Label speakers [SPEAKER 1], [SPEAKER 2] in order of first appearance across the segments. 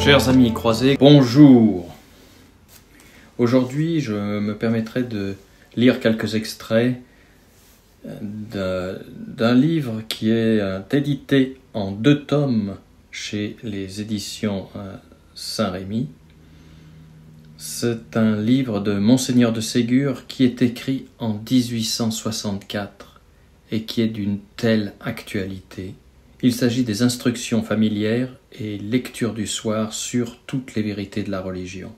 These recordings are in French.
[SPEAKER 1] Chers amis croisés, bonjour. Aujourd'hui, je me permettrai de lire quelques extraits d'un livre qui est édité en 2 tomes chez les éditions Saint-Rémy. C'est un livre de Monseigneur de Ségur qui est écrit en 1864 et qui est d'une telle actualité. Il s'agit des instructions familières et lecture du soir sur toutes les vérités de la religion.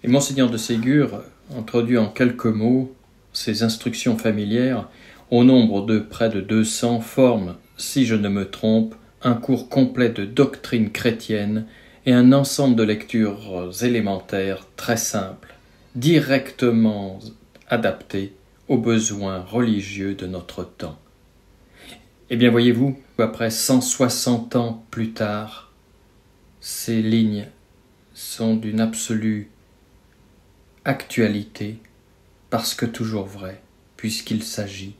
[SPEAKER 1] Et Monseigneur de Ségur introduit en quelques mots ces instructions familières, au nombre de près de 200, forment, si je ne me trompe, un cours complet de doctrine chrétienne et un ensemble de lectures élémentaires très simples, directement adaptées aux besoins religieux de notre temps. Eh bien, voyez-vous, après 160 ans plus tard, ces lignes sont d'une absolue actualité, parce que toujours vraies, puisqu'il s'agit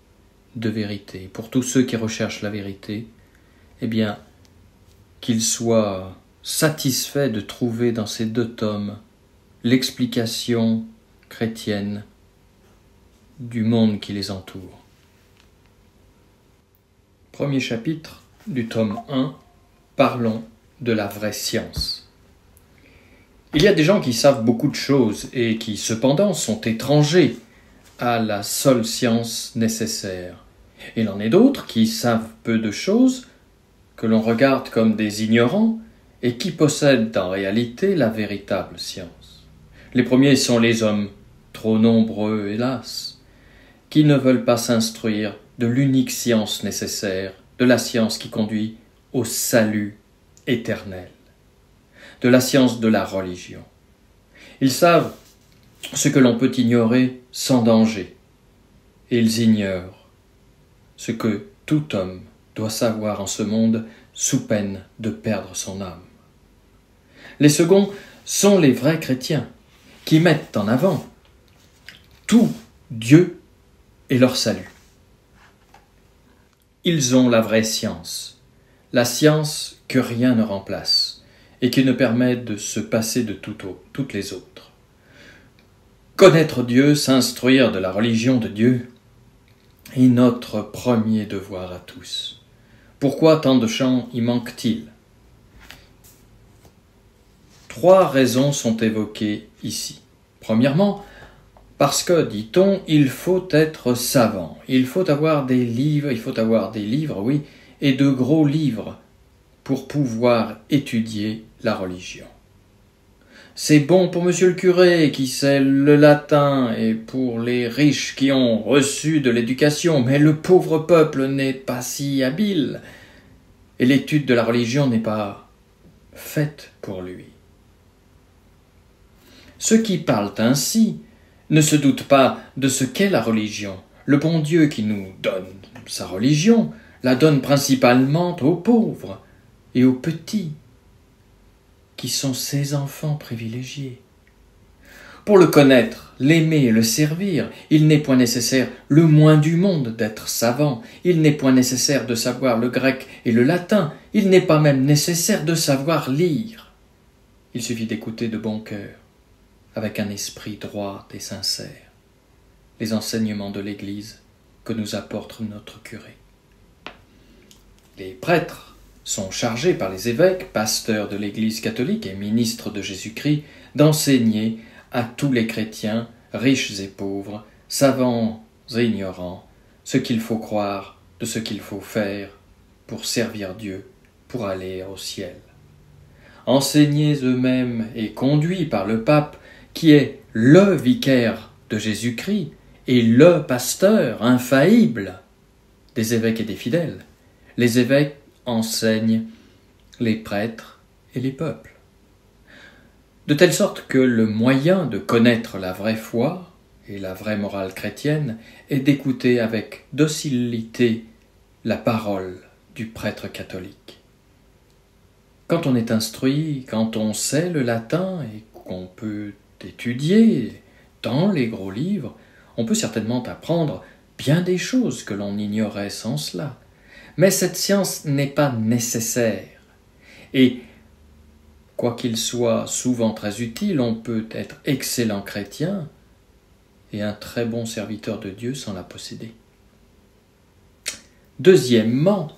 [SPEAKER 1] de vérité. Pour tous ceux qui recherchent la vérité, eh bien, qu'ils soient satisfaits de trouver dans ces 2 tomes l'explication chrétienne du monde qui les entoure. Premier chapitre du tome 1, parlons de la vraie science. Il y a des gens qui savent beaucoup de choses et qui, cependant, sont étrangers à la seule science nécessaire. Il en est d'autres qui savent peu de choses, que l'on regarde comme des ignorants et qui possèdent en réalité la véritable science. Les premiers sont les hommes, trop nombreux, hélas, qui ne veulent pas s'instruire de l'unique science nécessaire, de la science qui conduit au salut éternel, de la science de la religion. Ils savent ce que l'on peut ignorer sans danger, et ils ignorent ce que tout homme doit savoir en ce monde sous peine de perdre son âme. Les seconds sont les vrais chrétiens, qui mettent en avant tout Dieu et leur salut. Ils ont la vraie science, la science que rien ne remplace et qui ne permet de se passer de toutes les autres. Connaître Dieu, s'instruire de la religion de Dieu est notre premier devoir à tous. Pourquoi tant de gens y manquent-ils ? 3 raisons sont évoquées ici. Premièrement, parce que, dit-on, il faut être savant, il faut avoir des livres, oui, et de gros livres pour pouvoir étudier la religion. C'est bon pour monsieur le curé qui sait le latin et pour les riches qui ont reçu de l'éducation, mais le pauvre peuple n'est pas si habile et l'étude de la religion n'est pas faite pour lui. Ceux qui parlent ainsi ne se doutent pas de ce qu'est la religion. Le bon Dieu qui nous donne sa religion la donne principalement aux pauvres et aux petits, qui sont ses enfants privilégiés. Pour le connaître, l'aimer et le servir, il n'est point nécessaire le moins du monde d'être savant, il n'est point nécessaire de savoir le grec et le latin, il n'est pas même nécessaire de savoir lire. Il suffit d'écouter de bon cœur, avec un esprit droit et sincère, les enseignements de l'Église que nous apporte notre curé. Les prêtres sont chargés par les évêques, pasteurs de l'Église catholique et ministres de Jésus-Christ, d'enseigner à tous les chrétiens, riches et pauvres, savants et ignorants, ce qu'il faut croire, de ce qu'il faut faire pour servir Dieu, pour aller au ciel. Enseignés eux-mêmes et conduits par le pape, qui est le vicaire de Jésus-Christ et le pasteur infaillible des évêques et des fidèles. Les évêques enseignent les prêtres et les peuples. De telle sorte que le moyen de connaître la vraie foi et la vraie morale chrétienne est d'écouter avec docilité la parole du prêtre catholique. Quand on est instruit, quand on sait le latin et qu'on peut étudier dans les gros livres, on peut certainement apprendre bien des choses que l'on ignorait sans cela. Mais cette science n'est pas nécessaire. Et, quoiqu'il soit souvent très utile, on peut être excellent chrétien et un très bon serviteur de Dieu sans la posséder. Deuxièmement,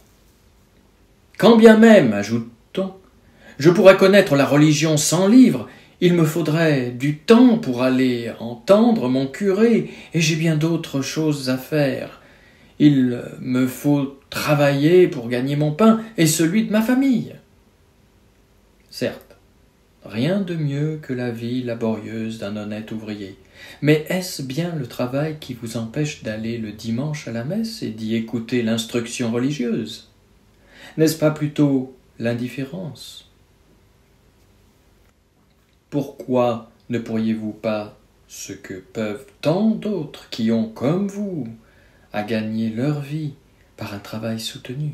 [SPEAKER 1] quand bien même, ajoute-t-on, je pourrais connaître la religion sans livre, il me faudrait du temps pour aller entendre mon curé, et j'ai bien d'autres choses à faire. Il me faut travailler pour gagner mon pain et celui de ma famille. Certes, rien de mieux que la vie laborieuse d'un honnête ouvrier. Mais est-ce bien le travail qui vous empêche d'aller le dimanche à la messe et d'y écouter l'instruction religieuse? N'est-ce pas plutôt l'indifférence? Pourquoi ne pourriez-vous pas ce que peuvent tant d'autres qui ont, comme vous, à gagner leur vie par un travail soutenu?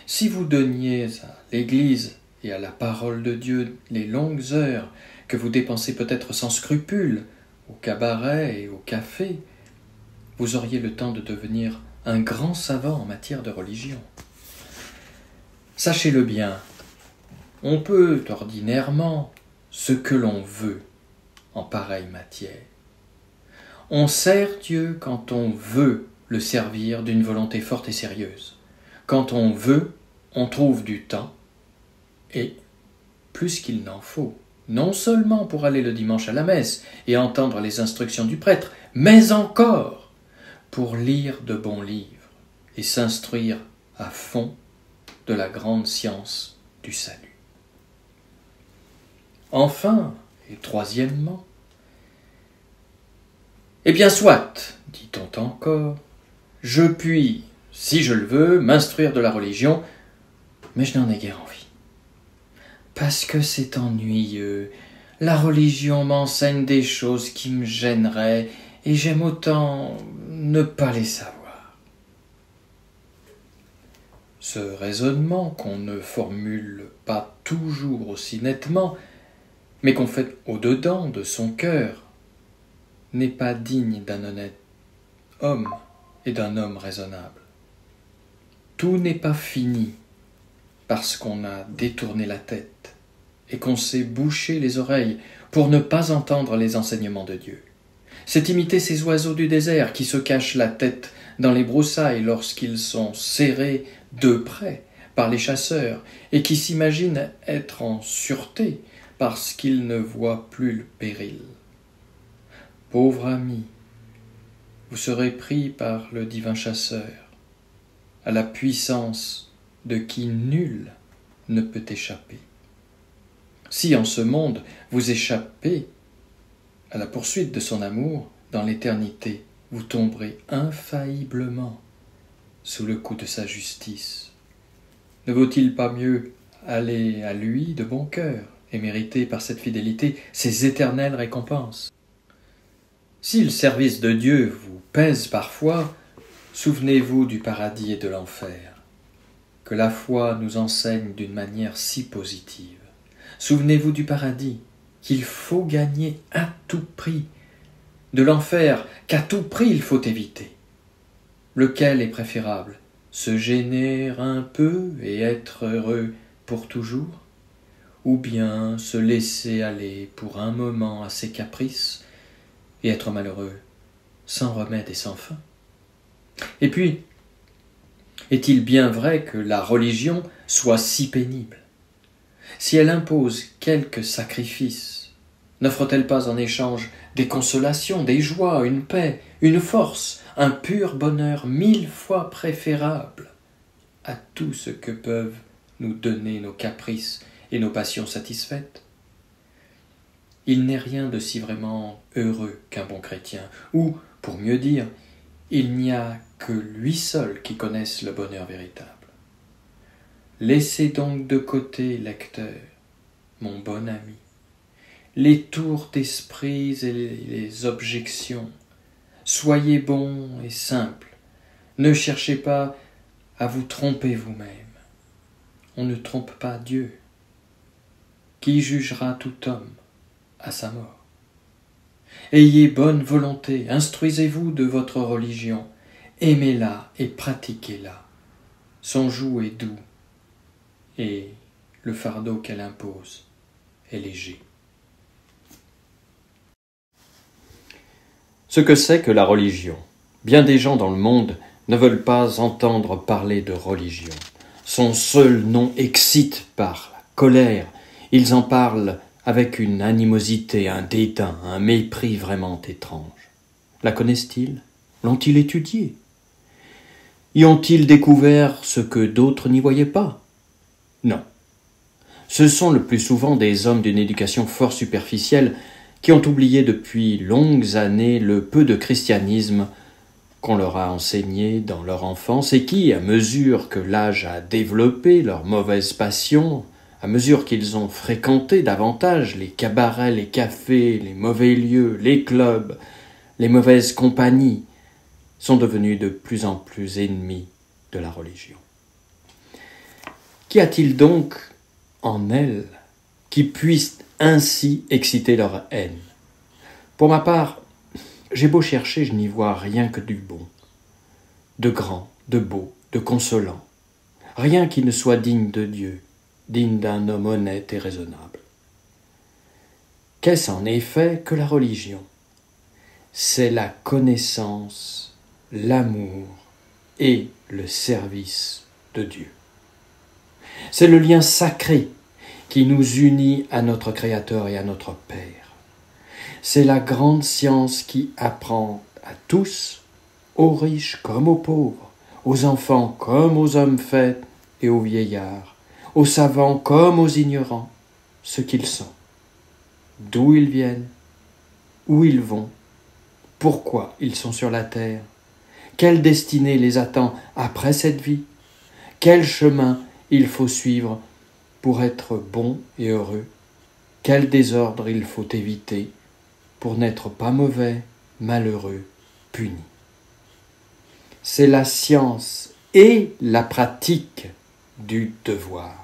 [SPEAKER 1] Si vous donniez à l'Église et à la parole de Dieu les longues heures que vous dépensez peut-être sans scrupule au cabaret et au café, vous auriez le temps de devenir un grand savant en matière de religion. Sachez-le bien, on peut ordinairement ce que l'on veut en pareille matière. On sert Dieu quand on veut le servir d'une volonté forte et sérieuse. Quand on veut, on trouve du temps, et plus qu'il n'en faut, non seulement pour aller le dimanche à la messe et entendre les instructions du prêtre, mais encore pour lire de bons livres et s'instruire à fond de la grande science du salut. Enfin, et troisièmement, eh bien soit, dit-on encore, je puis, si je le veux, m'instruire de la religion, mais je n'en ai guère envie. Parce que c'est ennuyeux, la religion m'enseigne des choses qui me gêneraient, et j'aime autant ne pas les savoir. Ce raisonnement qu'on ne formule pas toujours aussi nettement, mais qu'on fait au-dedans de son cœur, n'est pas digne d'un honnête homme et d'un homme raisonnable. Tout n'est pas fini parce qu'on a détourné la tête et qu'on s'est bouché les oreilles pour ne pas entendre les enseignements de Dieu. C'est imiter ces oiseaux du désert qui se cachent la tête dans les broussailles lorsqu'ils sont serrés de près par les chasseurs et qui s'imaginent être en sûreté parce qu'ils ne voient plus le péril. Pauvre ami, vous serez pris par le divin chasseur, à la puissance de qui nul ne peut échapper. Si en ce monde vous échappez à la poursuite de son amour, dans l'éternité, vous tomberez infailliblement sous le coup de sa justice. Ne vaut-il pas mieux aller à lui de bon cœur et mériter par cette fidélité ses éternelles récompenses? Si le service de Dieu vous pèse parfois, souvenez-vous du paradis et de l'enfer, que la foi nous enseigne d'une manière si positive. Souvenez-vous du paradis, qu'il faut gagner à tout prix, de l'enfer qu'à tout prix il faut éviter. Lequel est préférable, se gêner un peu et être heureux pour toujours, ou bien se laisser aller pour un moment à ses caprices et être malheureux, sans remède et sans fin? Et puis, est-il bien vrai que la religion soit si pénible? Si elle impose quelques sacrifices, n'offre-t-elle pas en échange des consolations, des joies, une paix, une force, un pur bonheur 1000 fois préférable à tout ce que peuvent nous donner nos caprices et nos passions satisfaites? Il n'est rien de si vraiment heureux qu'un bon chrétien, ou, pour mieux dire, il n'y a que lui seul qui connaisse le bonheur véritable. Laissez donc de côté, lecteur, mon bon ami, les tours d'esprit et les objections. Soyez bon et simple, ne cherchez pas à vous tromper vous-même. On ne trompe pas Dieu. Qui jugera tout homme à sa mort? Ayez bonne volonté, instruisez-vous de votre religion, aimez-la et pratiquez-la. Son joug est doux, et le fardeau qu'elle impose est léger. Ce que c'est que la religion. Bien des gens dans le monde ne veulent pas entendre parler de religion. Son seul nom excite par la colère. Ils en parlent avec une animosité, un dédain, un mépris vraiment étrange. La connaissent-ils? L'ont-ils étudiée? Y ont-ils découvert ce que d'autres n'y voyaient pas? Non. Ce sont le plus souvent des hommes d'une éducation fort superficielle qui ont oublié depuis longues années le peu de christianisme qu'on leur a enseigné dans leur enfance et qui, à mesure que l'âge a développé leurs mauvaises passions, à mesure qu'ils ont fréquenté davantage les cabarets, les cafés, les mauvais lieux, les clubs, les mauvaises compagnies, sont devenus de plus en plus ennemis de la religion. Qu'y a-t-il donc en elles qui puisse ainsi exciter leur haine? Pour ma part, j'ai beau chercher, je n'y vois rien que du bon, de grand, de beau, de consolant, rien qui ne soit digne de Dieu, digne d'un homme honnête et raisonnable. Qu'est-ce en effet que la religion? C'est la connaissance, l'amour et le service de Dieu. C'est le lien sacré qui nous unit à notre Créateur et à notre Père. C'est la grande science qui apprend à tous, aux riches comme aux pauvres, aux enfants comme aux hommes faits et aux vieillards, aux savants comme aux ignorants, ce qu'ils sont, d'où ils viennent, où ils vont, pourquoi ils sont sur la terre, quelle destinée les attend après cette vie, quel chemin il faut suivre pour être bon et heureux, quel désordre il faut éviter pour n'être pas mauvais, malheureux, puni. C'est la science et la pratique du devoir.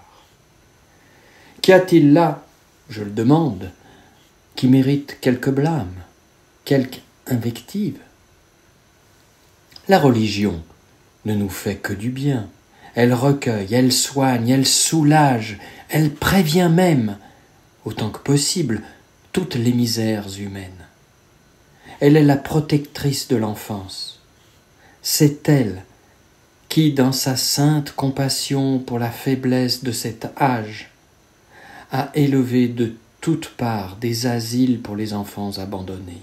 [SPEAKER 1] Qu'y a-t-il là, je le demande, qui mérite quelque blâme, quelque invective? La religion ne nous fait que du bien. Elle recueille, elle soigne, elle soulage, elle prévient même, autant que possible, toutes les misères humaines. Elle est la protectrice de l'enfance. C'est elle qui, dans sa sainte compassion pour la faiblesse de cet âge, a élevé de toutes parts des asiles pour les enfants abandonnés,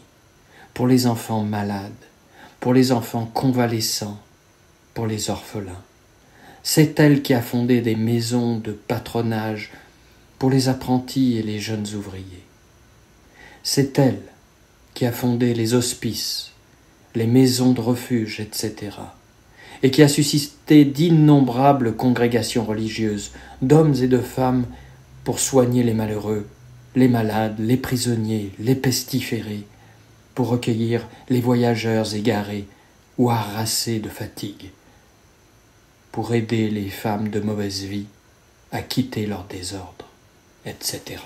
[SPEAKER 1] pour les enfants malades, pour les enfants convalescents, pour les orphelins. C'est elle qui a fondé des maisons de patronage pour les apprentis et les jeunes ouvriers. C'est elle qui a fondé les hospices, les maisons de refuge, etc., et qui a suscité d'innombrables congrégations religieuses, d'hommes et de femmes, pour soigner les malheureux, les malades, les prisonniers, les pestiférés, pour recueillir les voyageurs égarés ou harassés de fatigue, pour aider les femmes de mauvaise vie à quitter leur désordre, etc.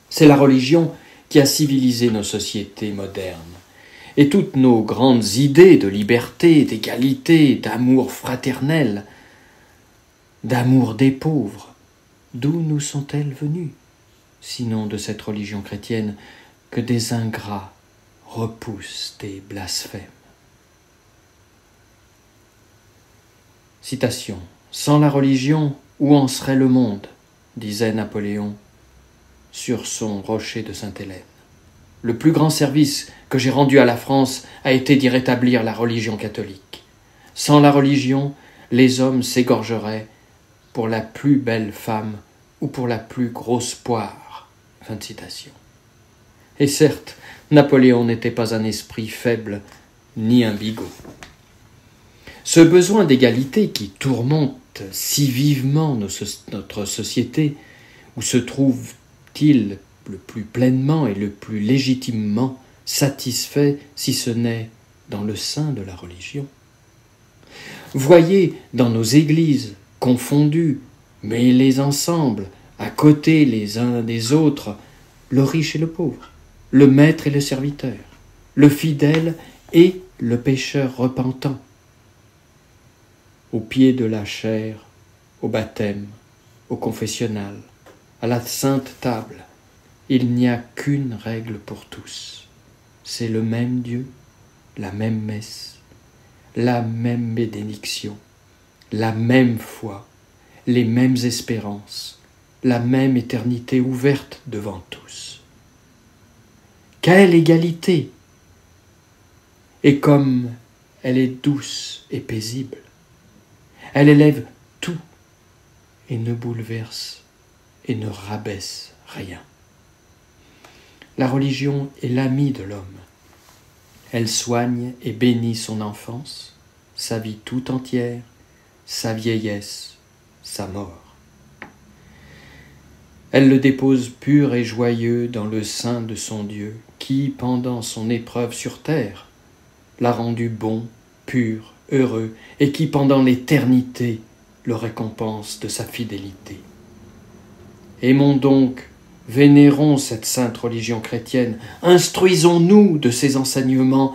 [SPEAKER 1] C'est la religion qui a civilisé nos sociétés modernes, et toutes nos grandes idées de liberté, d'égalité, d'amour fraternel, d'amour des pauvres, d'où nous sont-elles venues, sinon de cette religion chrétienne que des ingrats repoussent des blasphèmes? Citation. Sans la religion, où en serait le monde, disait Napoléon sur son rocher de Sainte-Hélène. Le plus grand service que j'ai rendu à la France a été d'y rétablir la religion catholique. Sans la religion, les hommes s'égorgeraient pour la plus belle femme ou pour la plus grosse poire. Fin de citation. Et certes, Napoléon n'était pas un esprit faible ni un bigot. Ce besoin d'égalité qui tourmente si vivement notre société, où se trouve-t-il le plus pleinement et le plus légitimement satisfait, si ce n'est dans le sein de la religion? Voyez dans nos églises confondues, mêlées ensemble, à côté les uns des autres, le riche et le pauvre, le maître et le serviteur, le fidèle et le pécheur repentant. Au pied de la chaire, au baptême, au confessionnal, à la sainte table, il n'y a qu'une règle pour tous. C'est le même Dieu, la même messe, la même bénédiction, la même foi, les mêmes espérances, la même éternité ouverte devant tous. Quelle égalité! Et comme elle est douce et paisible, elle élève tout et ne bouleverse et ne rabaisse rien. La religion est l'amie de l'homme. Elle soigne et bénit son enfance, sa vie tout entière, sa vieillesse, sa mort. Elle le dépose pur et joyeux dans le sein de son Dieu, qui, pendant son épreuve sur terre, l'a rendu bon, pur, heureux, et qui, pendant l'éternité, le récompense de sa fidélité. Aimons donc, vénérons cette sainte religion chrétienne, instruisons-nous de ses enseignements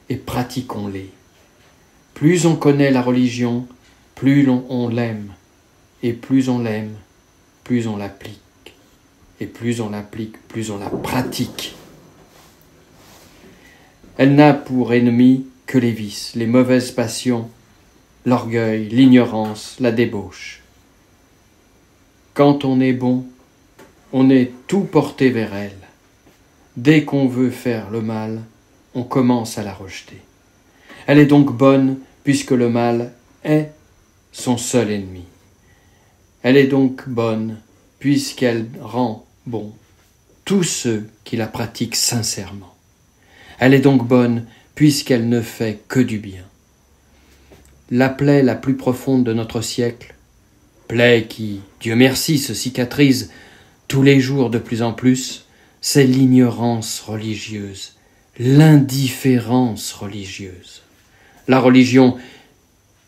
[SPEAKER 1] et pratiquons-les. Plus on connaît la religion, plus on l'aime, et plus on l'aime, plus on l'applique, et plus on l'applique, plus on la pratique. Elle n'a pour ennemi que les vices, les mauvaises passions, l'orgueil, l'ignorance, la débauche. Quand on est bon, on est tout porté vers elle. Dès qu'on veut faire le mal, on commence à la rejeter. Elle est donc bonne puisque le mal est son seul ennemi. Elle est donc bonne puisqu'elle rend bon tous ceux qui la pratiquent sincèrement. Elle est donc bonne puisqu'elle ne fait que du bien. La plaie la plus profonde de notre siècle, plaie qui, Dieu merci, se cicatrise tous les jours de plus en plus, c'est l'ignorance religieuse, l'indifférence religieuse. La religion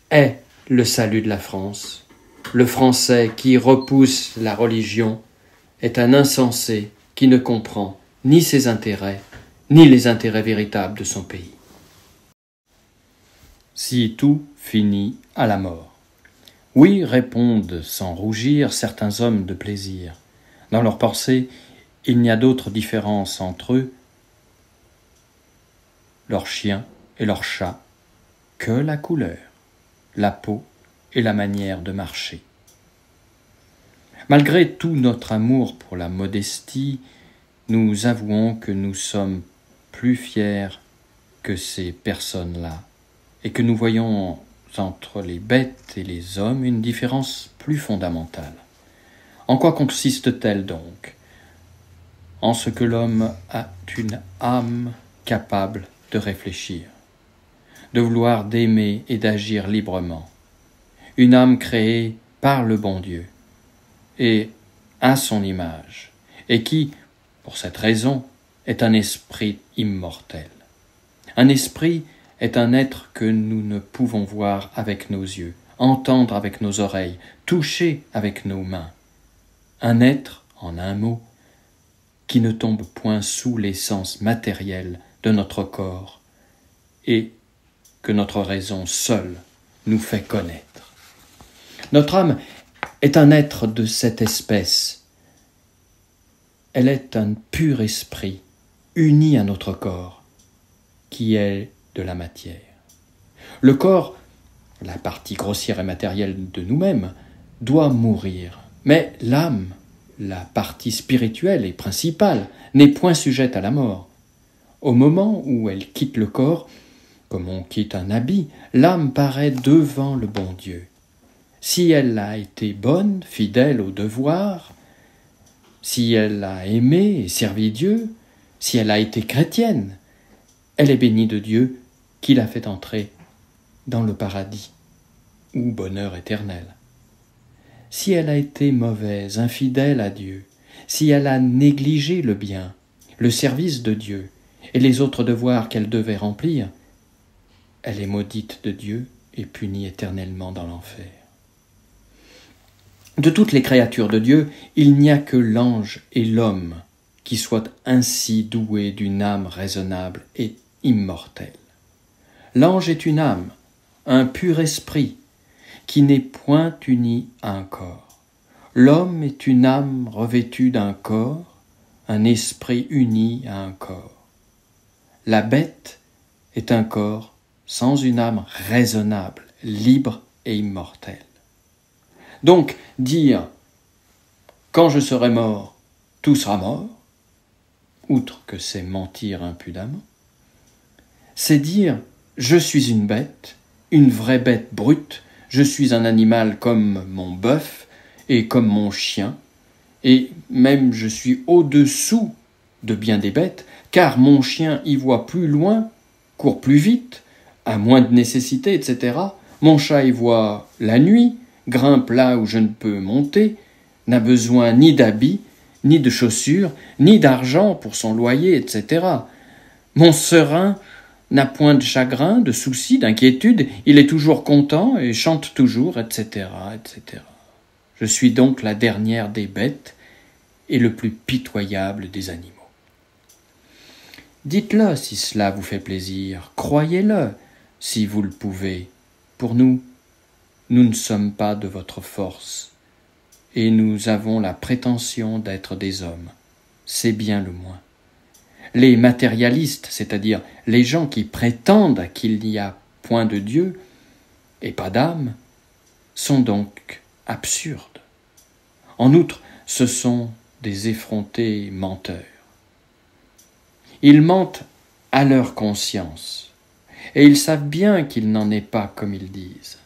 [SPEAKER 1] est le salut de la France. Le Français qui repousse la religion est un insensé qui ne comprend ni ses intérêts, ni les intérêts véritables de son pays. Si tout finit à la mort. Oui, répondent sans rougir certains hommes de plaisir. Dans leurs pensées, il n'y a d'autre différence entre eux, leurs chiens et leurs chats, que la couleur, la peau et la manière de marcher. Malgré tout notre amour pour la modestie, nous avouons que nous sommes plus fiers que ces personnes-là, et que nous voyons entre les bêtes et les hommes une différence plus fondamentale. En quoi consiste-t-elle donc? En ce que l'homme a une âme capable de réfléchir, de vouloir d'aimer et d'agir librement. Une âme créée par le bon Dieu et à son image, et qui, pour cette raison, est un esprit immortel. Un esprit est un être que nous ne pouvons voir avec nos yeux, entendre avec nos oreilles, toucher avec nos mains. Un être, en un mot, qui ne tombe point sous l'essence matérielle de notre corps et que notre raison seule nous fait connaître. Notre âme est un être de cette espèce. Elle est un pur esprit, uni à notre corps, qui est de la matière. Le corps, la partie grossière et matérielle de nous-mêmes, doit mourir, mais l'âme, la partie spirituelle et principale, n'est point sujette à la mort. Au moment où elle quitte le corps, comme on quitte un habit, l'âme paraît devant le bon Dieu. Si elle a été bonne, fidèle au devoir, si elle a aimé et servi Dieu, si elle a été chrétienne, elle est bénie de Dieu qui l'a fait entrer dans le paradis ou bonheur éternel. Si elle a été mauvaise, infidèle à Dieu, si elle a négligé le bien, le service de Dieu et les autres devoirs qu'elle devait remplir, elle est maudite de Dieu et punie éternellement dans l'enfer. De toutes les créatures de Dieu, il n'y a que l'ange et l'homme qui soient ainsi doués d'une âme raisonnable et immortelle. L'ange est une âme, un pur esprit, qui n'est point uni à un corps. l'homme est une âme revêtue d'un corps, un esprit uni à un corps. La bête est un corps sans une âme raisonnable, libre et immortelle. Donc, dire « quand je serai mort, tout sera mort », outre que c'est mentir impudemment, c'est dire « je suis une vraie bête brute, je suis un animal comme mon bœuf et comme mon chien, et même je suis au-dessous de bien des bêtes, car mon chien y voit plus loin, court plus vite, a moins de nécessité, etc. Mon chat y voit la nuit, grimpe là où je ne peux monter, n'a besoin ni d'habits, ni de chaussures, ni d'argent pour son loyer, etc. Mon serin n'a point de chagrin, de soucis, d'inquiétude, il est toujours content et chante toujours, etc., etc. Je suis donc la dernière des bêtes et le plus pitoyable des animaux. Dites-le si cela vous fait plaisir, croyez-le si vous le pouvez. Pour nous, nous ne sommes pas de votre force, et nous avons la prétention d'être des hommes. C'est bien le moins. Les matérialistes, c'est-à-dire les gens qui prétendent qu'il n'y a point de Dieu et pas d'âme, sont donc absurdes. En outre, ce sont des effrontés menteurs. Ils mentent à leur conscience, et ils savent bien qu'il n'en est pas comme ils disent.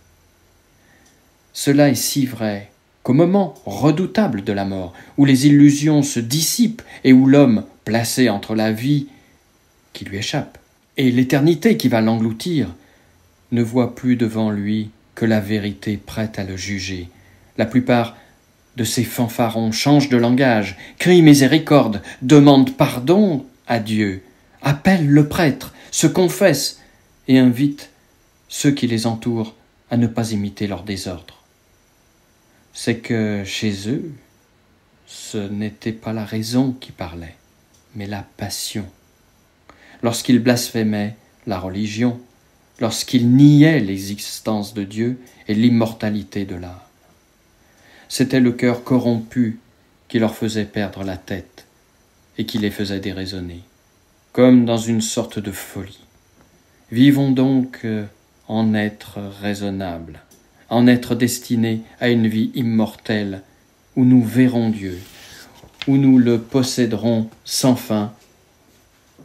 [SPEAKER 1] Cela est si vrai qu'au moment redoutable de la mort, où les illusions se dissipent et où l'homme, placé entre la vie qui lui échappe et l'éternité qui va l'engloutir, ne voit plus devant lui que la vérité prête à le juger. La plupart de ces fanfarons changent de langage, crient miséricorde, demandent pardon à Dieu, appellent le prêtre, se confessent et invitent ceux qui les entourent à ne pas imiter leur désordre. C'est que chez eux, ce n'était pas la raison qui parlait, mais la passion. Lorsqu'ils blasphémaient la religion, lorsqu'ils niaient l'existence de Dieu et l'immortalité de l'âme. C'était le cœur corrompu qui leur faisait perdre la tête et qui les faisait déraisonner, comme dans une sorte de folie. Vivons donc en être raisonnables, en être destinés à une vie immortelle où nous verrons Dieu, où nous le posséderons sans fin.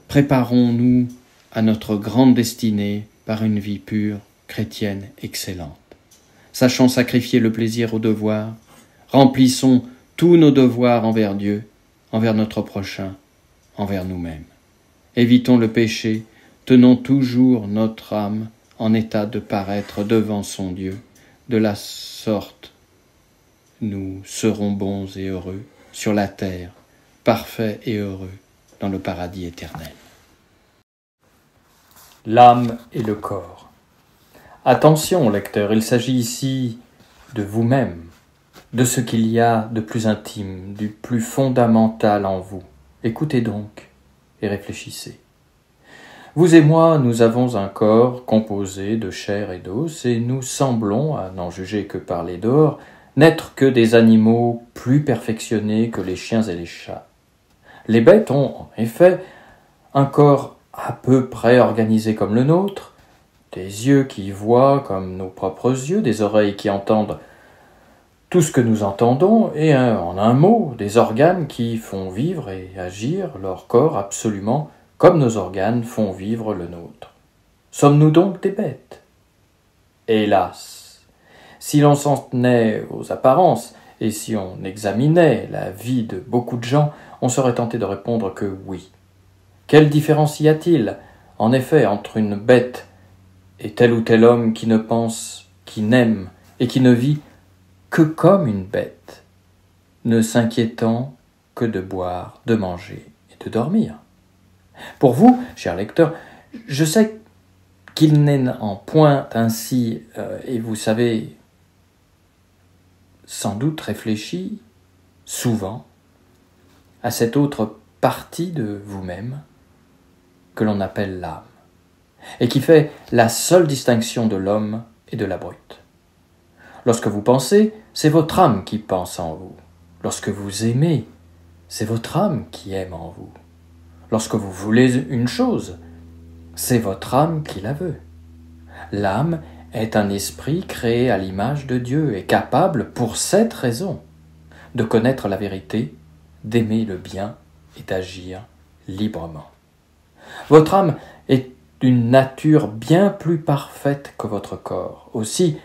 [SPEAKER 1] Préparons-nous à notre grande destinée par une vie pure, chrétienne, excellente. Sachons sacrifier le plaisir au devoir, remplissons tous nos devoirs envers Dieu, envers notre prochain, envers nous-mêmes. Évitons le péché, tenons toujours notre âme en état de paraître devant son Dieu. De la sorte, nous serons bons et heureux sur la terre, parfaits et heureux dans le paradis éternel. L'âme et le corps. Attention, lecteur, il s'agit ici de vous-même, de ce qu'il y a de plus intime, du plus fondamental en vous. Écoutez donc et réfléchissez. Vous et moi, nous avons un corps composé de chair et d'os, et nous semblons, à n'en juger que par les dehors, n'être que des animaux plus perfectionnés que les chiens et les chats. Les bêtes ont, en effet, un corps à peu près organisé comme le nôtre, des yeux qui voient comme nos propres yeux, des oreilles qui entendent tout ce que nous entendons, et en un mot, des organes qui font vivre et agir leur corps absolument comme nos organes font vivre le nôtre. Sommes-nous donc des bêtes? Hélas, si l'on s'en tenait aux apparences, et si on examinait la vie de beaucoup de gens, on serait tenté de répondre que oui. Quelle différence y a-t-il, en effet, entre une bête et tel ou tel homme qui ne pense, qui n'aime et qui ne vit que comme une bête, ne s'inquiétant que de boire, de manger et de dormir? Pour vous, cher lecteur, je sais qu'il n'est en point ainsi, et vous savez sans doute réfléchi souvent à cette autre partie de vous-même que l'on appelle l'âme, et qui fait la seule distinction de l'homme et de la brute. Lorsque vous pensez, c'est votre âme qui pense en vous. Lorsque vous aimez, c'est votre âme qui aime en vous. Lorsque vous voulez une chose, c'est votre âme qui la veut. L'âme est un esprit créé à l'image de Dieu et capable, pour cette raison, de connaître la vérité, d'aimer le bien et d'agir librement. Votre âme est d'une nature bien plus parfaite que votre corps. Aussi,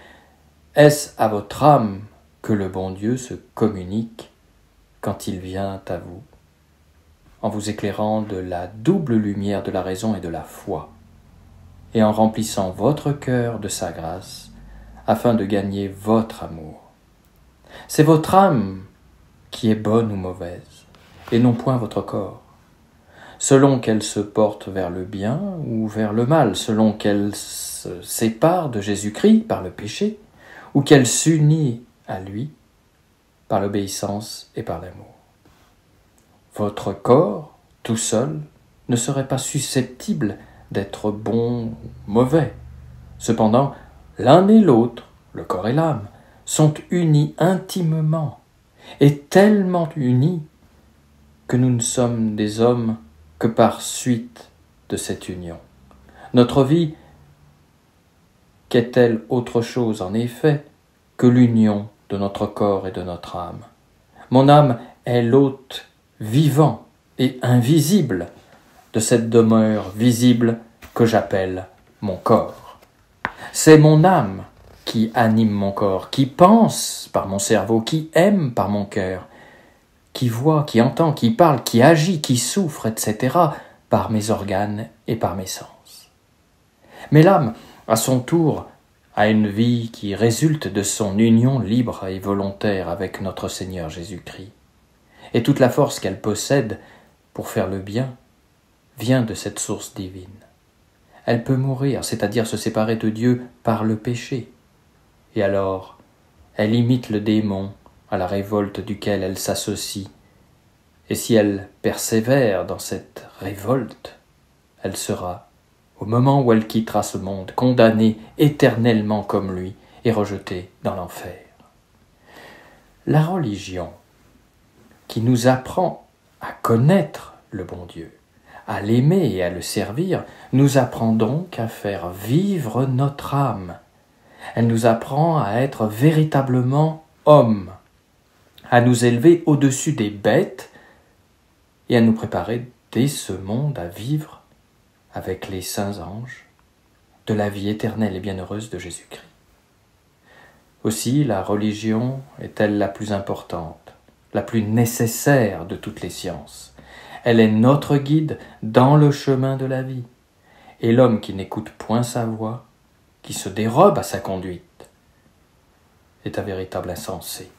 [SPEAKER 1] est-ce à votre âme que le bon Dieu se communique quand il vient à vous, en vous éclairant de la double lumière de la raison et de la foi, et en remplissant votre cœur de sa grâce, afin de gagner votre amour. C'est votre âme qui est bonne ou mauvaise, et non point votre corps, selon qu'elle se porte vers le bien ou vers le mal, selon qu'elle se sépare de Jésus-Christ par le péché, ou qu'elle s'unit à lui par l'obéissance et par l'amour. Votre corps, tout seul, ne serait pas susceptible d'être bon ou mauvais. Cependant, l'un et l'autre, le corps et l'âme, sont unis intimement, et tellement unis que nous ne sommes des hommes que par suite de cette union. Notre vie, qu'est-elle autre chose en effet que l'union de notre corps et de notre âme? Mon âme est l'hôte vivant et invisible de cette demeure visible que j'appelle mon corps. C'est mon âme qui anime mon corps, qui pense par mon cerveau, qui aime par mon cœur, qui voit, qui entend, qui parle, qui agit, qui souffre, etc., par mes organes et par mes sens. Mais l'âme, à son tour, a une vie qui résulte de son union libre et volontaire avec notre Seigneur Jésus-Christ. Et toute la force qu'elle possède pour faire le bien vient de cette source divine. Elle peut mourir, c'est-à-dire se séparer de Dieu par le péché. Et alors, elle imite le démon à la révolte duquel elle s'associe. Et si elle persévère dans cette révolte, elle sera, au moment où elle quittera ce monde, condamnée éternellement comme lui et rejetée dans l'enfer. La religion, qui nous apprend à connaître le bon Dieu, à l'aimer et à le servir, nous apprend donc à faire vivre notre âme. Elle nous apprend à être véritablement hommes, à nous élever au-dessus des bêtes et à nous préparer dès ce monde à vivre avec les saints anges de la vie éternelle et bienheureuse de Jésus-Christ. Aussi, la religion est-elle la plus importante, la plus nécessaire de toutes les sciences. Elle est notre guide dans le chemin de la vie. Et l'homme qui n'écoute point sa voix, qui se dérobe à sa conduite, est un véritable insensé.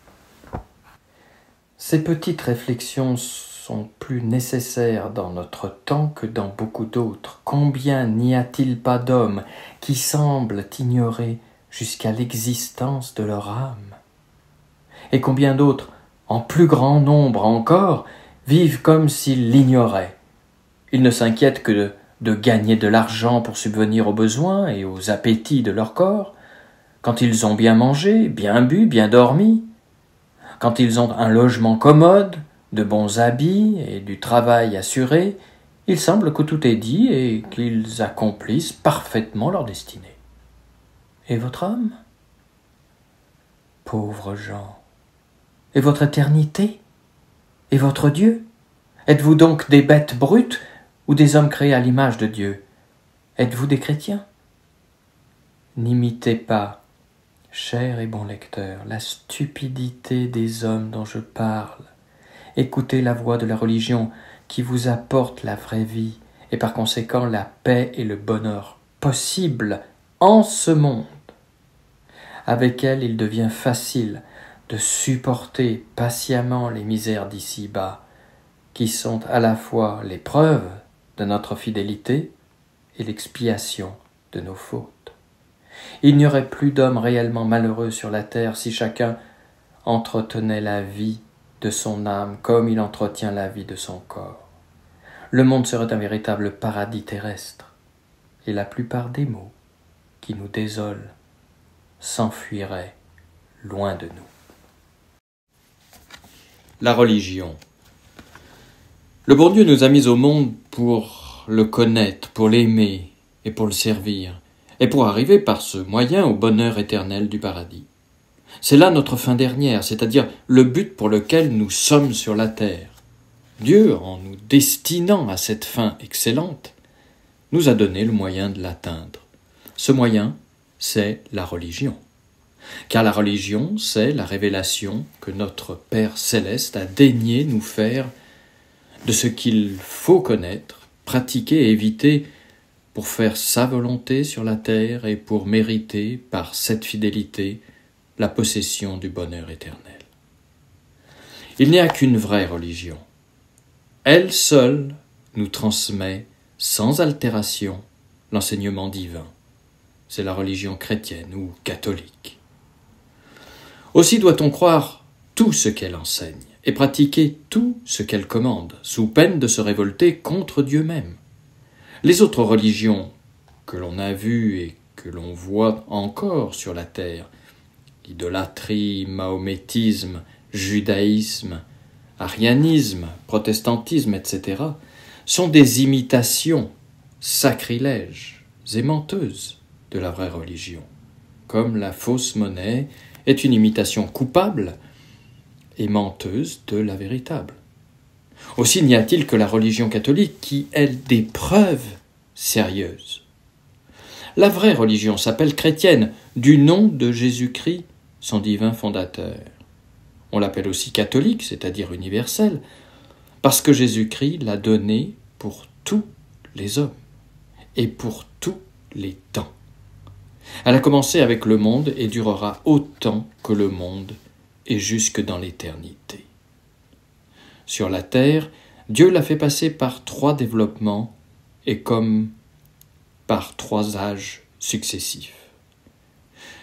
[SPEAKER 1] Ces petites réflexions sont plus nécessaires dans notre temps que dans beaucoup d'autres. Combien n'y a-t-il pas d'hommes qui semblent ignorer jusqu'à l'existence de leur âme? Et combien d'autres, en plus grand nombre encore, vivent comme s'ils l'ignoraient. Ils ne s'inquiètent que de gagner de l'argent pour subvenir aux besoins et aux appétits de leur corps, quand ils ont bien mangé, bien bu, bien dormi, quand ils ont un logement commode, de bons habits et du travail assuré, il semble que tout est dit et qu'ils accomplissent parfaitement leur destinée. Et votre âme? Pauvres gens! Et votre éternité? Et votre Dieu? Êtes-vous donc des bêtes brutes ou des hommes créés à l'image de Dieu? Êtes-vous des chrétiens? N'imitez pas, cher et bon lecteur, la stupidité des hommes dont je parle. Écoutez la voix de la religion qui vous apporte la vraie vie et par conséquent la paix et le bonheur possibles en ce monde. Avec elle, il devient facile de supporter patiemment les misères d'ici-bas, qui sont à la fois l'épreuve de notre fidélité et l'expiation de nos fautes. Il n'y aurait plus d'hommes réellement malheureux sur la terre si chacun entretenait la vie de son âme comme il entretient la vie de son corps. Le monde serait un véritable paradis terrestre, et la plupart des maux qui nous désolent s'enfuiraient loin de nous. La religion. Le bon Dieu nous a mis au monde pour le connaître, pour l'aimer et pour le servir, et pour arriver par ce moyen au bonheur éternel du paradis. C'est là notre fin dernière, c'est-à-dire le but pour lequel nous sommes sur la terre. Dieu, en nous destinant à cette fin excellente, nous a donné le moyen de l'atteindre. Ce moyen, c'est la religion. Car la religion, c'est la révélation que notre Père céleste a daigné nous faire de ce qu'il faut connaître, pratiquer et éviter pour faire sa volonté sur la terre et pour mériter, par cette fidélité, la possession du bonheur éternel. Il n'y a qu'une vraie religion. Elle seule nous transmet, sans altération, l'enseignement divin. C'est la religion chrétienne ou catholique. Aussi doit-on croire tout ce qu'elle enseigne et pratiquer tout ce qu'elle commande, sous peine de se révolter contre Dieu même. Les autres religions que l'on a vues et que l'on voit encore sur la terre, idolâtrie, mahométisme, judaïsme, arianisme, protestantisme, etc., sont des imitations sacrilèges et menteuses de la vraie religion, comme la fausse monnaie est une imitation coupable et menteuse de la véritable. Aussi n'y a-t-il que la religion catholique qui ait des preuves sérieuses. La vraie religion s'appelle chrétienne, du nom de Jésus-Christ, son divin fondateur. On l'appelle aussi catholique, c'est-à-dire universelle, parce que Jésus-Christ l'a donnée pour tous les hommes et pour tous les temps. Elle a commencé avec le monde et durera autant que le monde et jusque dans l'éternité. Sur la terre, Dieu l'a fait passer par 3 développements et comme par 3 âges successifs.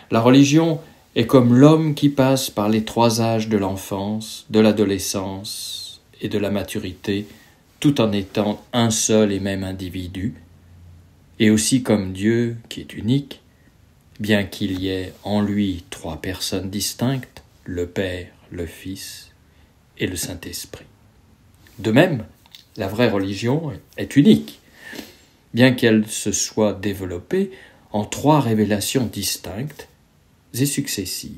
[SPEAKER 1] La religion est comme l'homme qui passe par les 3 âges de l'enfance, de l'adolescence et de la maturité, tout en étant un seul et même individu, et aussi comme Dieu qui est unique, bien qu'il y ait en lui 3 personnes distinctes, le Père, le Fils et le Saint-Esprit. De même, la vraie religion est unique, bien qu'elle se soit développée en 3 révélations distinctes et successives.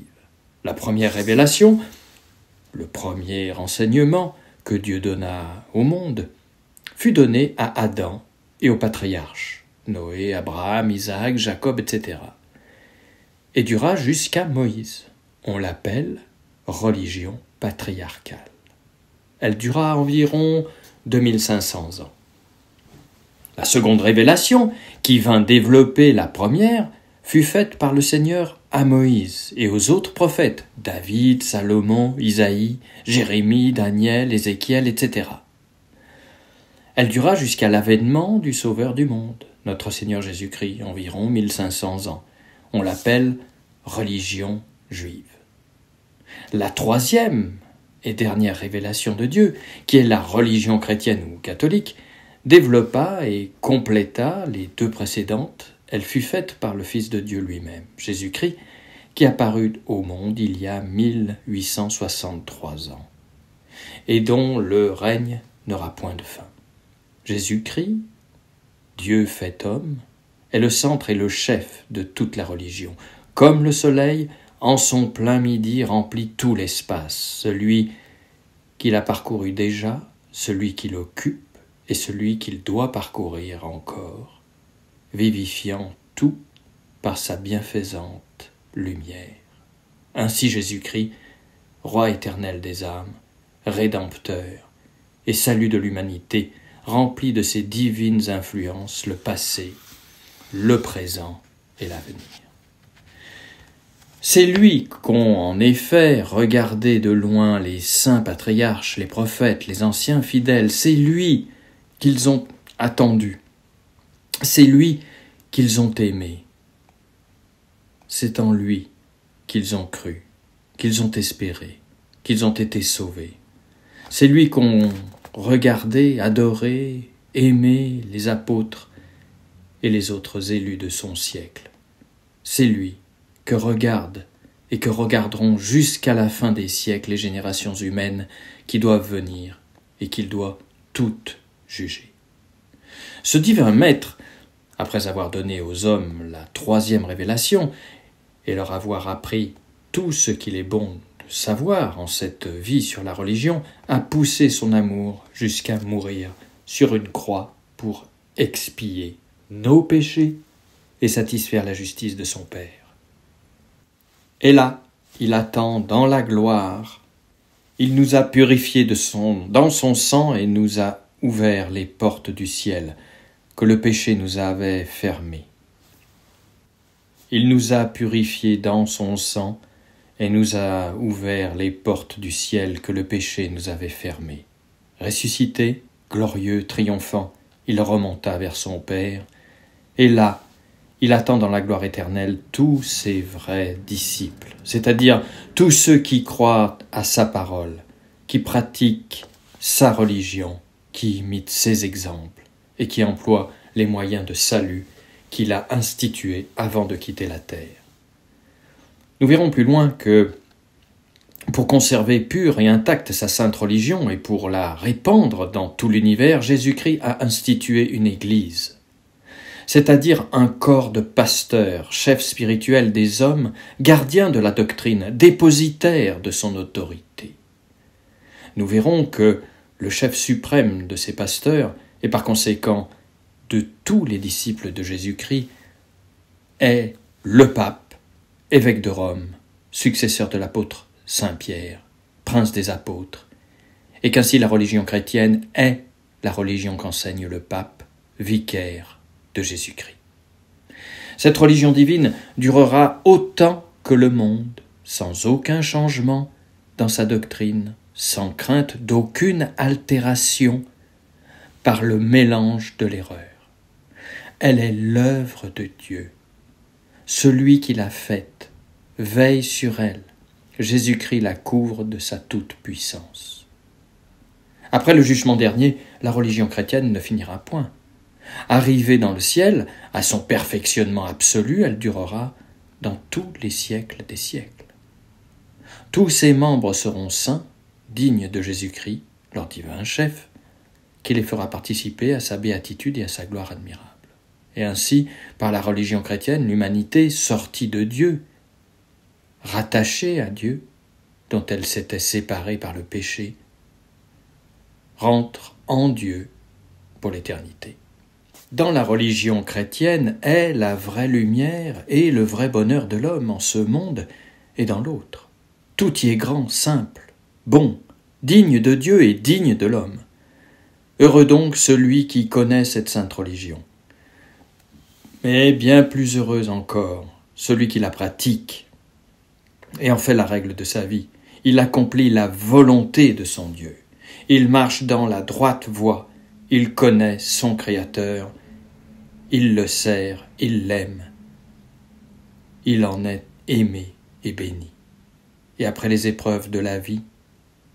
[SPEAKER 1] La première révélation, le premier enseignement que Dieu donna au monde, fut donné à Adam et aux patriarches, Noé, Abraham, Isaac, Jacob, etc., et dura jusqu'à Moïse. On l'appelle religion patriarcale. Elle dura environ 2500 ans. La seconde révélation, qui vint développer la première, fut faite par le Seigneur à Moïse et aux autres prophètes, David, Salomon, Isaïe, Jérémie, Daniel, Ézéchiel, etc. Elle dura jusqu'à l'avènement du Sauveur du monde, notre Seigneur Jésus-Christ, environ 1500 ans. On l'appelle religion juive. La troisième et dernière révélation de Dieu, qui est la religion chrétienne ou catholique, développa et compléta les 2 précédentes. Elle fut faite par le Fils de Dieu lui-même, Jésus-Christ, qui apparut au monde il y a 1863 ans, et dont le règne n'aura point de fin. Jésus-Christ, Dieu fait homme, est le centre et le chef de toute la religion. Comme le soleil, en son plein midi remplit tout l'espace, celui qu'il a parcouru déjà, celui qu'il occupe et celui qu'il doit parcourir encore, vivifiant tout par sa bienfaisante lumière. Ainsi Jésus-Christ, roi éternel des âmes, rédempteur et salut de l'humanité, rempli de ses divines influences, le passé, le présent et l'avenir. C'est lui qu'ont en effet regardé de loin les saints patriarches, les prophètes, les anciens fidèles. C'est lui qu'ils ont attendu. C'est lui qu'ils ont aimé. C'est en lui qu'ils ont cru, qu'ils ont espéré, qu'ils ont été sauvés. C'est lui qu'ont regardé, adoré, aimé les apôtres et les autres élus de son siècle. C'est lui que regardent et que regarderont jusqu'à la fin des siècles les générations humaines qui doivent venir et qu'il doit toutes juger. Ce divin maître, après avoir donné aux hommes la troisième révélation et leur avoir appris tout ce qu'il est bon de savoir en cette vie sur la religion, a poussé son amour jusqu'à mourir sur une croix pour expier nos péchés et satisfaire la justice de son Père. Et là, il attend dans la gloire. Il nous a purifiés dans son sang et nous a ouvert les portes du ciel que le péché nous avait fermées. Il nous a purifiés dans son sang et nous a ouvert les portes du ciel que le péché nous avait fermées. Ressuscité, glorieux, triomphant, il remonta vers son Père, et là, il attend dans la gloire éternelle tous ses vrais disciples, c'est-à-dire tous ceux qui croient à sa parole, qui pratiquent sa religion, qui imitent ses exemples et qui emploient les moyens de salut qu'il a institués avant de quitter la terre. Nous verrons plus loin que, pour conserver pure et intacte sa sainte religion et pour la répandre dans tout l'univers, Jésus-Christ a institué une Église, c'est-à-dire un corps de pasteurs, chefs spirituels des hommes, gardiens de la doctrine, dépositaires de son autorité. Nous verrons que le chef suprême de ces pasteurs, et par conséquent de tous les disciples de Jésus-Christ, est le pape, évêque de Rome, successeur de l'apôtre Saint-Pierre, prince des apôtres, et qu'ainsi la religion chrétienne est la religion qu'enseigne le pape, vicaire de Jésus-Christ. Cette religion divine durera autant que le monde, sans aucun changement dans sa doctrine, sans crainte d'aucune altération par le mélange de l'erreur. Elle est l'œuvre de Dieu. Celui qui l'a faite veille sur elle. Jésus-Christ la couvre de sa toute-puissance. Après le jugement dernier, la religion chrétienne ne finira point. Arrivée dans le ciel, à son perfectionnement absolu, elle durera dans tous les siècles des siècles. Tous ses membres seront saints, dignes de Jésus-Christ, leur divin chef, qui les fera participer à sa béatitude et à sa gloire admirable. Et ainsi, par la religion chrétienne, l'humanité, sortie de Dieu, rattachée à Dieu, dont elle s'était séparée par le péché, rentre en Dieu pour l'éternité. Dans la religion chrétienne est la vraie lumière et le vrai bonheur de l'homme en ce monde et dans l'autre. Tout y est grand, simple, bon, digne de Dieu et digne de l'homme. Heureux donc celui qui connaît cette sainte religion. Mais bien plus heureux encore celui qui la pratique et en fait la règle de sa vie. Il accomplit la volonté de son Dieu. Il marche dans la droite voie. Il connaît son Créateur. Il le sert, il l'aime. Il en est aimé et béni. Et après les épreuves de la vie,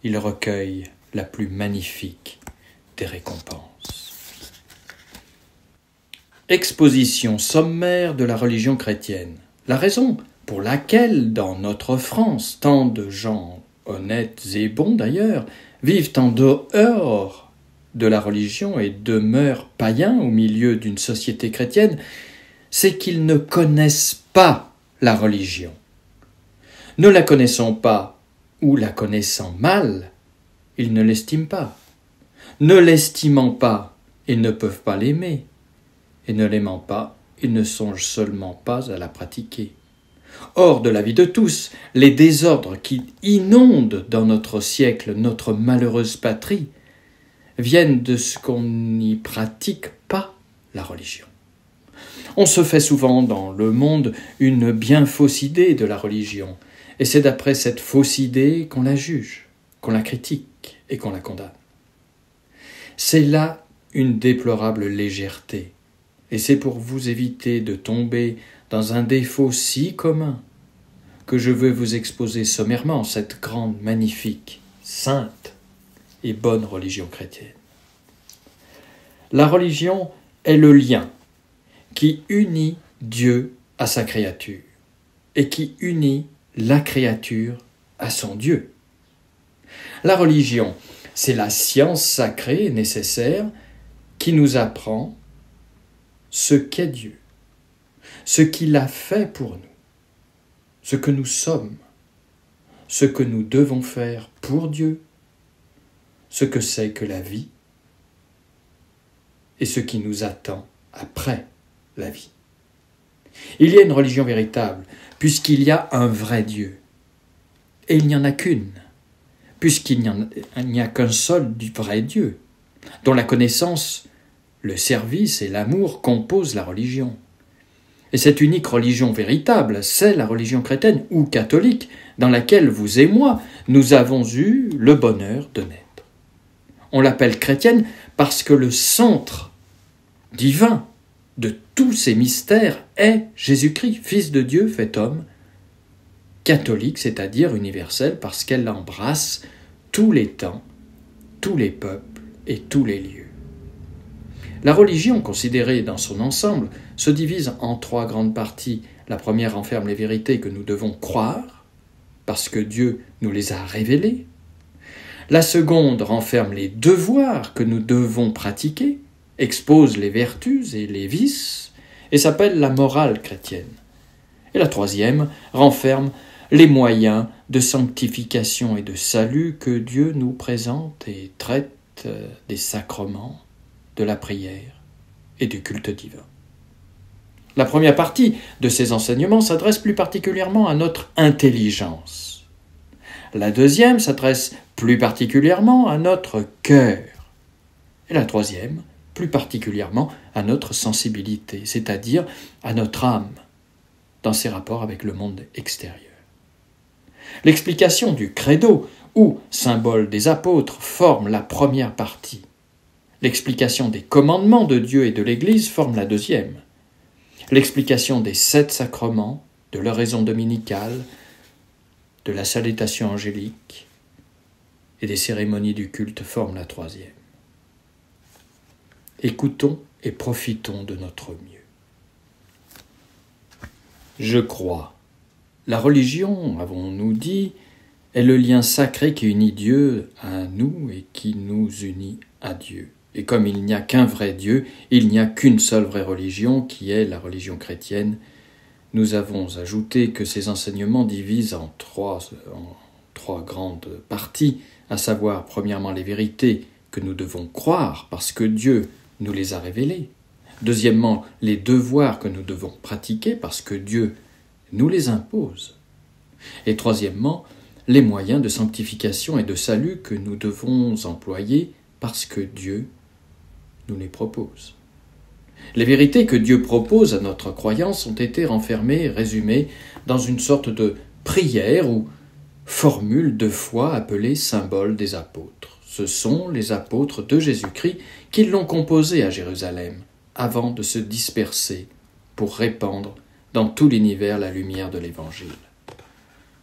[SPEAKER 1] il recueille la plus magnifique des récompenses. Exposition sommaire de la religion chrétienne. La raison pour laquelle, dans notre France, tant de gens honnêtes et bons d'ailleurs, vivent en dehors de la religion et demeurent païens au milieu d'une société chrétienne, c'est qu'ils ne connaissent pas la religion. Ne la connaissant pas ou la connaissant mal, ils ne l'estiment pas. Ne l'estimant pas, ils ne peuvent pas l'aimer. Et ne l'aimant pas, ils ne songent seulement pas à la pratiquer. Hors de la vie de tous, les désordres qui inondent dans notre siècle notre malheureuse patrie viennent de ce qu'on n'y pratique pas la religion. On se fait souvent dans le monde une bien fausse idée de la religion, et c'est d'après cette fausse idée qu'on la juge, qu'on la critique et qu'on la condamne. C'est là une déplorable légèreté, et c'est pour vous éviter de tomber dans un défaut si commun que je veux vous exposer sommairement cette grande, magnifique, sainte et bonne religion chrétienne. La religion est le lien qui unit Dieu à sa créature et qui unit la créature à son Dieu. La religion, c'est la science sacrée et nécessaire qui nous apprend ce qu'est Dieu, ce qu'il a fait pour nous, ce que nous sommes, ce que nous devons faire pour Dieu, ce que c'est que la vie et ce qui nous attend après la vie. Il y a une religion véritable, puisqu'il y a un vrai Dieu. Et il n'y en a qu'une, puisqu'il n'y a qu'un seul du vrai Dieu, dont la connaissance, le service et l'amour composent la religion. Et cette unique religion véritable, c'est la religion chrétienne ou catholique, dans laquelle vous et moi, nous avons eu le bonheur de naître. On l'appelle chrétienne parce que le centre divin de tous ces mystères est Jésus-Christ, Fils de Dieu fait homme, catholique, c'est-à-dire universelle, parce qu'elle embrasse tous les temps, tous les peuples et tous les lieux. La religion, considérée dans son ensemble, se divise en 3 grandes parties. La première renferme les vérités que nous devons croire, parce que Dieu nous les a révélées. La seconde renferme les devoirs que nous devons pratiquer, expose les vertus et les vices, et s'appelle la morale chrétienne. Et la troisième renferme les moyens de sanctification et de salut que Dieu nous présente et traite des sacrements, de la prière et du culte divin. La première partie de ces enseignements s'adresse plus particulièrement à notre intelligence. La deuxième s'adresse plus particulièrement à notre cœur. Et la troisième, plus particulièrement à notre sensibilité, c'est-à-dire à notre âme, dans ses rapports avec le monde extérieur. L'explication du credo, ou symbole des apôtres, forme la première partie. L'explication des commandements de Dieu et de l'Église forme la deuxième. L'explication des 7 sacrements, de l'oraison dominicale, de la salutation angélique et des cérémonies du culte forme la troisième. Écoutons et profitons de notre mieux. Je crois. La religion, avons-nous dit, est le lien sacré qui unit Dieu à nous et qui nous unit à Dieu. Et comme il n'y a qu'un vrai Dieu, il n'y a qu'une seule vraie religion, qui est la religion chrétienne. Nous avons ajouté que ces enseignements divisent en trois grandes parties, à savoir, premièrement, les vérités que nous devons croire, parce que Dieu nous les a révélées. Deuxièmement, les devoirs que nous devons pratiquer, parce que Dieu nous les impose. Et troisièmement, les moyens de sanctification et de salut que nous devons employer, parce que Dieu nous les propose. Les vérités que Dieu propose à notre croyance ont été renfermées, résumées dans une sorte de prière ou formule de foi appelée symbole des apôtres. Ce sont les apôtres de Jésus-Christ qui l'ont composée à Jérusalem, avant de se disperser pour répandre dans tout l'univers la lumière de l'Évangile.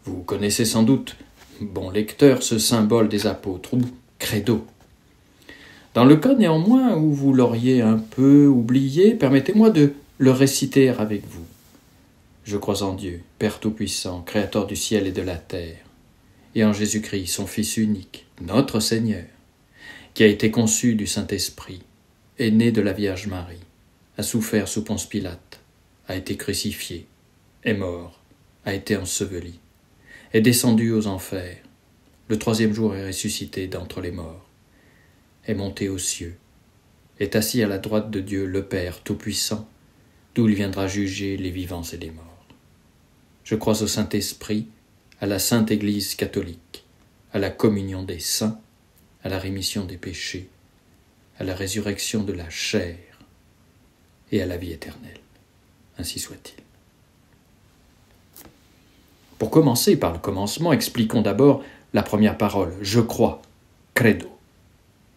[SPEAKER 1] Vous connaissez sans doute, bon lecteur, ce symbole des apôtres, ou credo. Dans le cas néanmoins où vous l'auriez un peu oublié, permettez-moi de le réciter avec vous. Je crois en Dieu, Père Tout-Puissant, Créateur du ciel et de la terre, et en Jésus-Christ, son Fils unique, notre Seigneur, qui a été conçu du Saint-Esprit, est né de la Vierge Marie, a souffert sous Ponce Pilate, a été crucifié, est mort, a été enseveli, est descendu aux enfers, le 3e jour est ressuscité d'entre les morts, est monté aux cieux, est assis à la droite de Dieu le Père Tout-Puissant, d'où il viendra juger les vivants et les morts. Je crois au Saint-Esprit, à la Sainte Église catholique, à la communion des saints, à la rémission des péchés, à la résurrection de la chair et à la vie éternelle. Ainsi soit-il. Pour commencer par le commencement, expliquons d'abord la première parole, je crois, credo.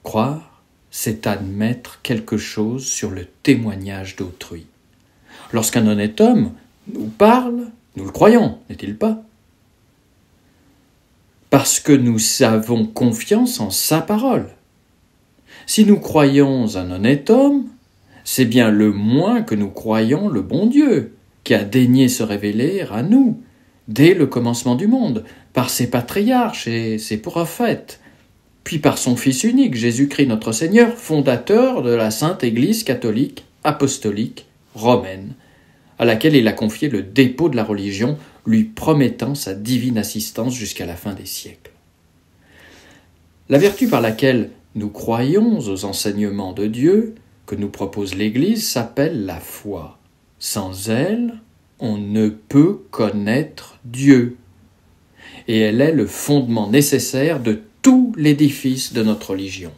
[SPEAKER 1] Croire, c'est admettre quelque chose sur le témoignage d'autrui. Lorsqu'un honnête homme nous parle, nous le croyons, n'est-il pas? Parce que nous avons confiance en sa parole. Si nous croyons un honnête homme, c'est bien le moins que nous croyons le bon Dieu, qui a daigné se révéler à nous, dès le commencement du monde, par ses patriarches et ses prophètes, puis par son Fils unique, Jésus-Christ notre Seigneur, fondateur de la Sainte Église catholique, apostolique, romaine, à laquelle il a confié le dépôt de la religion, lui promettant sa divine assistance jusqu'à la fin des siècles. La vertu par laquelle nous croyons aux enseignements de Dieu, que nous propose l'Église, s'appelle la foi. Sans elle, on ne peut connaître Dieu. Et elle est le fondement nécessaire de tout l'édifice de notre religion.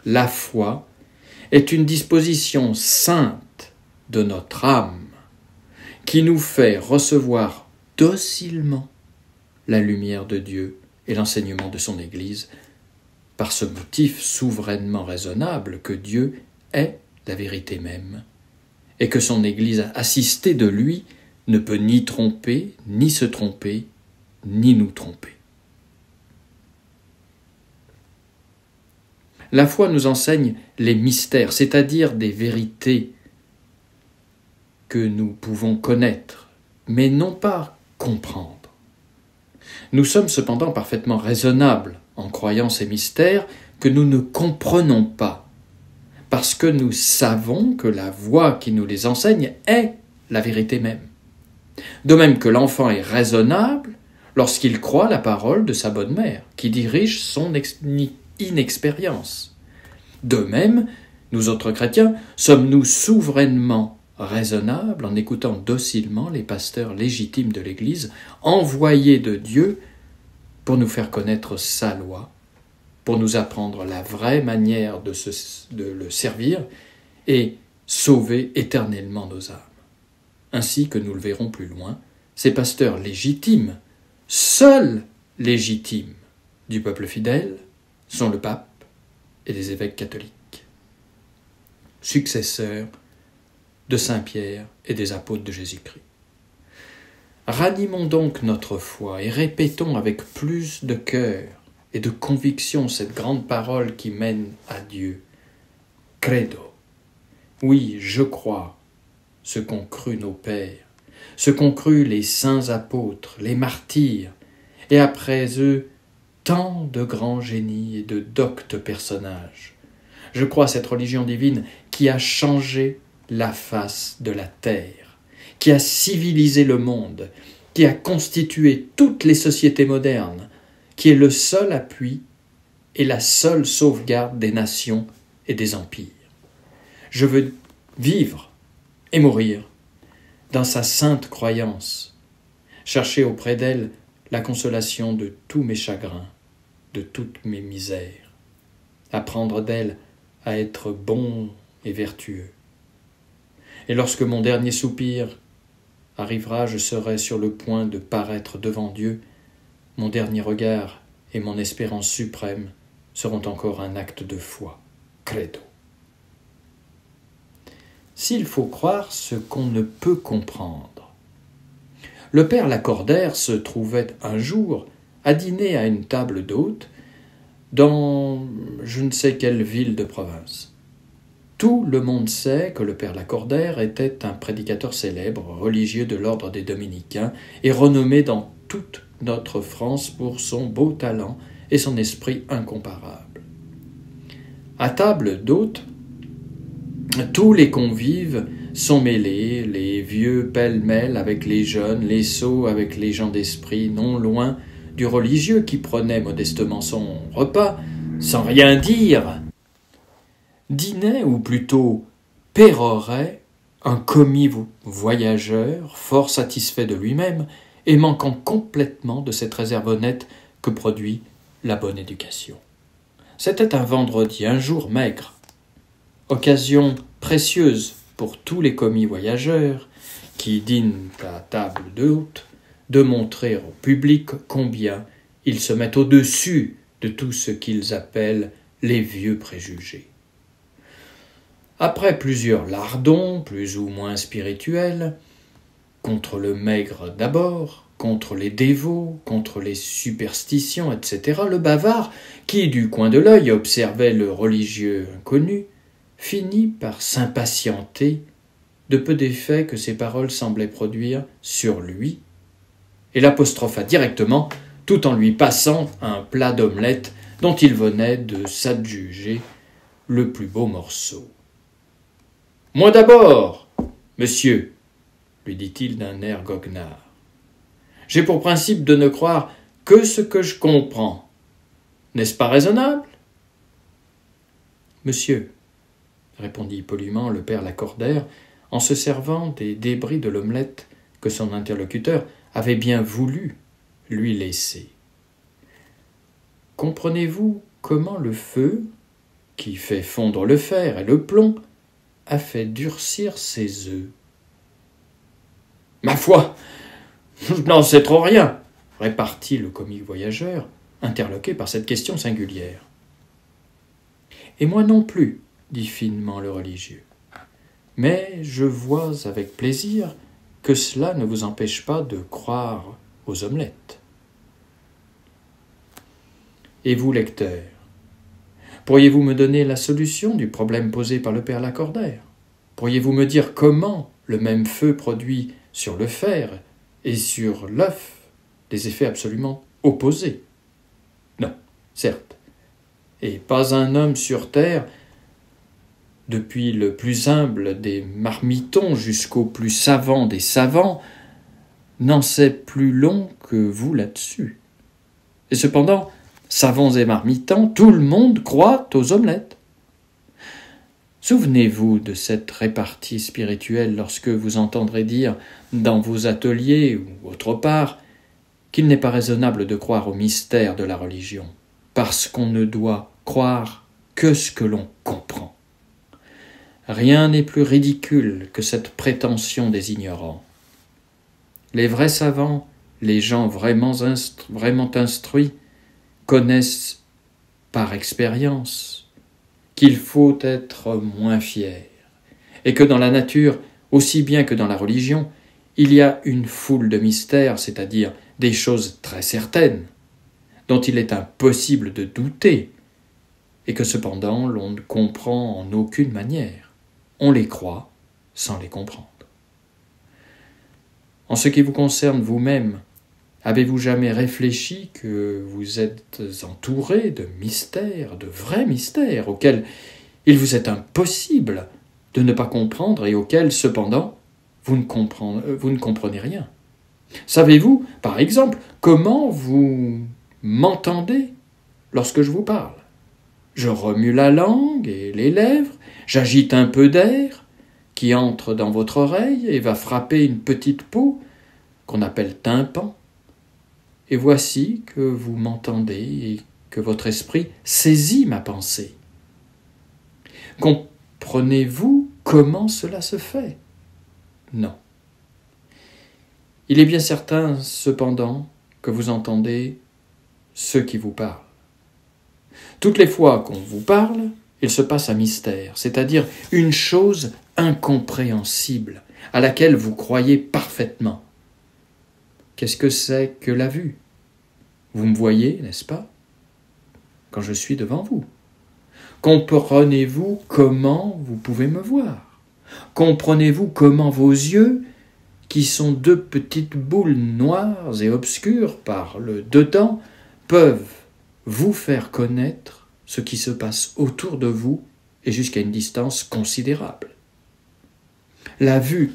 [SPEAKER 1] La foi est une disposition sainte de notre âme qui nous fait recevoir docilement la lumière de Dieu et l'enseignement de son Église par ce motif souverainement raisonnable que Dieu est la vérité même et que son Église assistée de lui ne peut ni tromper, ni se tromper, ni nous tromper. La foi nous enseigne les mystères, c'est-à-dire des vérités que nous pouvons connaître, mais non pas comprendre. Nous sommes cependant parfaitement raisonnables en croyant ces mystères que nous ne comprenons pas, parce que nous savons que la voix qui nous les enseigne est la vérité même. De même que l'enfant est raisonnable lorsqu'il croit la parole de sa bonne mère, qui dirige son inexpérience. De même, nous autres chrétiens, sommes-nous souverainement raisonnables en écoutant docilement les pasteurs légitimes de l'Église, envoyés de Dieu pour nous faire connaître sa loi, pour nous apprendre la vraie manière de le servir et sauver éternellement nos âmes. Ainsi que nous le verrons plus loin, ces pasteurs légitimes, seuls légitimes du peuple fidèle, sont le pape et les évêques catholiques, successeurs de Saint Pierre et des apôtres de Jésus-Christ. Ranimons donc notre foi et répétons avec plus de cœur et de conviction cette grande parole qui mène à Dieu. Credo. Oui, je crois ce qu'ont cru nos pères, ce qu'ont cru les saints apôtres, les martyrs, et après eux, tant de grands génies et de doctes personnages. Je crois à cette religion divine qui a changé la face de la terre, qui a civilisé le monde, qui a constitué toutes les sociétés modernes, qui est le seul appui et la seule sauvegarde des nations et des empires. Je veux vivre et mourir dans sa sainte croyance, chercher auprès d'elle la consolation de tous mes chagrins, de toutes mes misères, apprendre d'elle à être bon et vertueux. Et lorsque mon dernier soupir arrivera, je serai sur le point de paraître devant Dieu, mon dernier regard et mon espérance suprême seront encore un acte de foi, credo. S'il faut croire ce qu'on ne peut comprendre. Le père Lacordaire se trouvait un jour à dîner à une table d'hôtes dans je ne sais quelle ville de province. Tout le monde sait que le père Lacordaire était un prédicateur célèbre, religieux de l'ordre des Dominicains et renommé dans toute notre France pour son beau talent et son esprit incomparable. À table d'hôtes, tous les convives sont mêlés, les vieux pêle-mêle avec les jeunes, les sots avec les gens d'esprit, non loin du religieux qui prenait modestement son repas, sans rien dire, dînait, ou plutôt pérorait, un commis voyageur, fort satisfait de lui-même, et manquant complètement de cette réserve honnête que produit la bonne éducation. C'était un vendredi, un jour maigre, occasion précieuse pour tous les commis voyageurs qui dînent à table d'hôtes de montrer au public combien ils se mettent au-dessus de tout ce qu'ils appellent les vieux préjugés. Après plusieurs lardons, plus ou moins spirituels, contre le maigre d'abord, contre les dévots, contre les superstitions, etc., le bavard, qui du coin de l'œil observait le religieux inconnu, finit par s'impatienter de peu d'effets que ces paroles semblaient produire sur lui et l'apostropha directement, tout en lui passant un plat d'omelette dont il venait de s'adjuger le plus beau morceau. « Moi d'abord, monsieur, lui dit-il d'un air goguenard. J'ai pour principe de ne croire que ce que je comprends. N'est-ce pas raisonnable ? Monsieur, répondit poliment le père Lacordaire, en se servant des débris de l'omelette que son interlocuteur avait bien voulu lui laisser. Comprenez-vous comment le feu, qui fait fondre le fer et le plomb, a fait durcir ses œufs ? Ma foi, je n'en sais trop rien, répartit le comique voyageur, interloqué par cette question singulière. Et moi non plus, dit finement le religieux. Mais je vois avec plaisir que cela ne vous empêche pas de croire aux omelettes. Et vous, lecteur, pourriez-vous me donner la solution du problème posé par le père Lacordaire ? Pourriez-vous me dire comment le même feu produit sur le fer et sur l'œuf des effets absolument opposés ? Non, certes. Et pas un homme sur terre, depuis le plus humble des marmitons jusqu'au plus savant des savants, n'en sait plus long que vous là-dessus. Et cependant, savants et marmitons, tout le monde croit aux omelettes. Souvenez-vous de cette répartie spirituelle lorsque vous entendrez dire, dans vos ateliers ou autre part, qu'il n'est pas raisonnable de croire au mystère de la religion, parce qu'on ne doit croire que ce que l'on comprend. Rien n'est plus ridicule que cette prétention des ignorants. Les vrais savants, les gens vraiment instruits, connaissent par expérience qu'il faut être moins fier, et que dans la nature, aussi bien que dans la religion, il y a une foule de mystères, c'est-à-dire des choses très certaines, dont il est impossible de douter, et que cependant l'on ne comprend en aucune manière. On les croit sans les comprendre. En ce qui vous concerne vous-même, avez-vous jamais réfléchi que vous êtes entouré de mystères, de vrais mystères, auxquels il vous est impossible de ne pas comprendre et auxquels, cependant, vous ne comprenez rien ? Savez-vous, par exemple, comment vous m'entendez lorsque je vous parle ? Je remue la langue et les lèvres, j'agite un peu d'air qui entre dans votre oreille et va frapper une petite peau qu'on appelle tympan. Et voici que vous m'entendez et que votre esprit saisit ma pensée. Comprenez-vous comment cela se fait ? Non. Il est bien certain, cependant, que vous entendez ceux qui vous parlent. Toutes les fois qu'on vous parle, il se passe un mystère, c'est-à-dire une chose incompréhensible, à laquelle vous croyez parfaitement. Qu'est-ce que c'est que la vue ? Vous me voyez, n'est-ce pas ? Quand je suis devant vous. Comprenez-vous comment vous pouvez me voir ? Comprenez-vous comment vos yeux, qui sont deux petites boules noires et obscures par le dedans, peuvent vous faire connaître ce qui se passe autour de vous et jusqu'à une distance considérable. La vue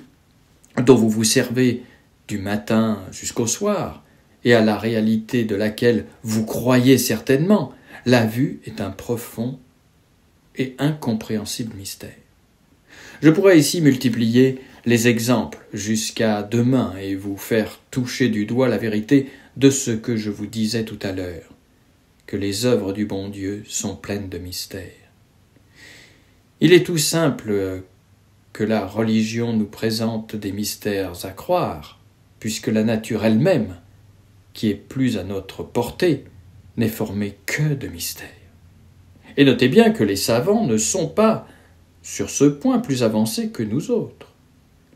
[SPEAKER 1] dont vous vous servez du matin jusqu'au soir et à la réalité de laquelle vous croyez certainement, la vue est un profond et incompréhensible mystère. Je pourrais ici multiplier les exemples jusqu'à demain et vous faire toucher du doigt la vérité de ce que je vous disais tout à l'heure, que les œuvres du bon Dieu sont pleines de mystères. Il est tout simple que la religion nous présente des mystères à croire, puisque la nature elle-même, qui est plus à notre portée, n'est formée que de mystères. Et notez bien que les savants ne sont pas, sur ce point, plus avancés que nous autres.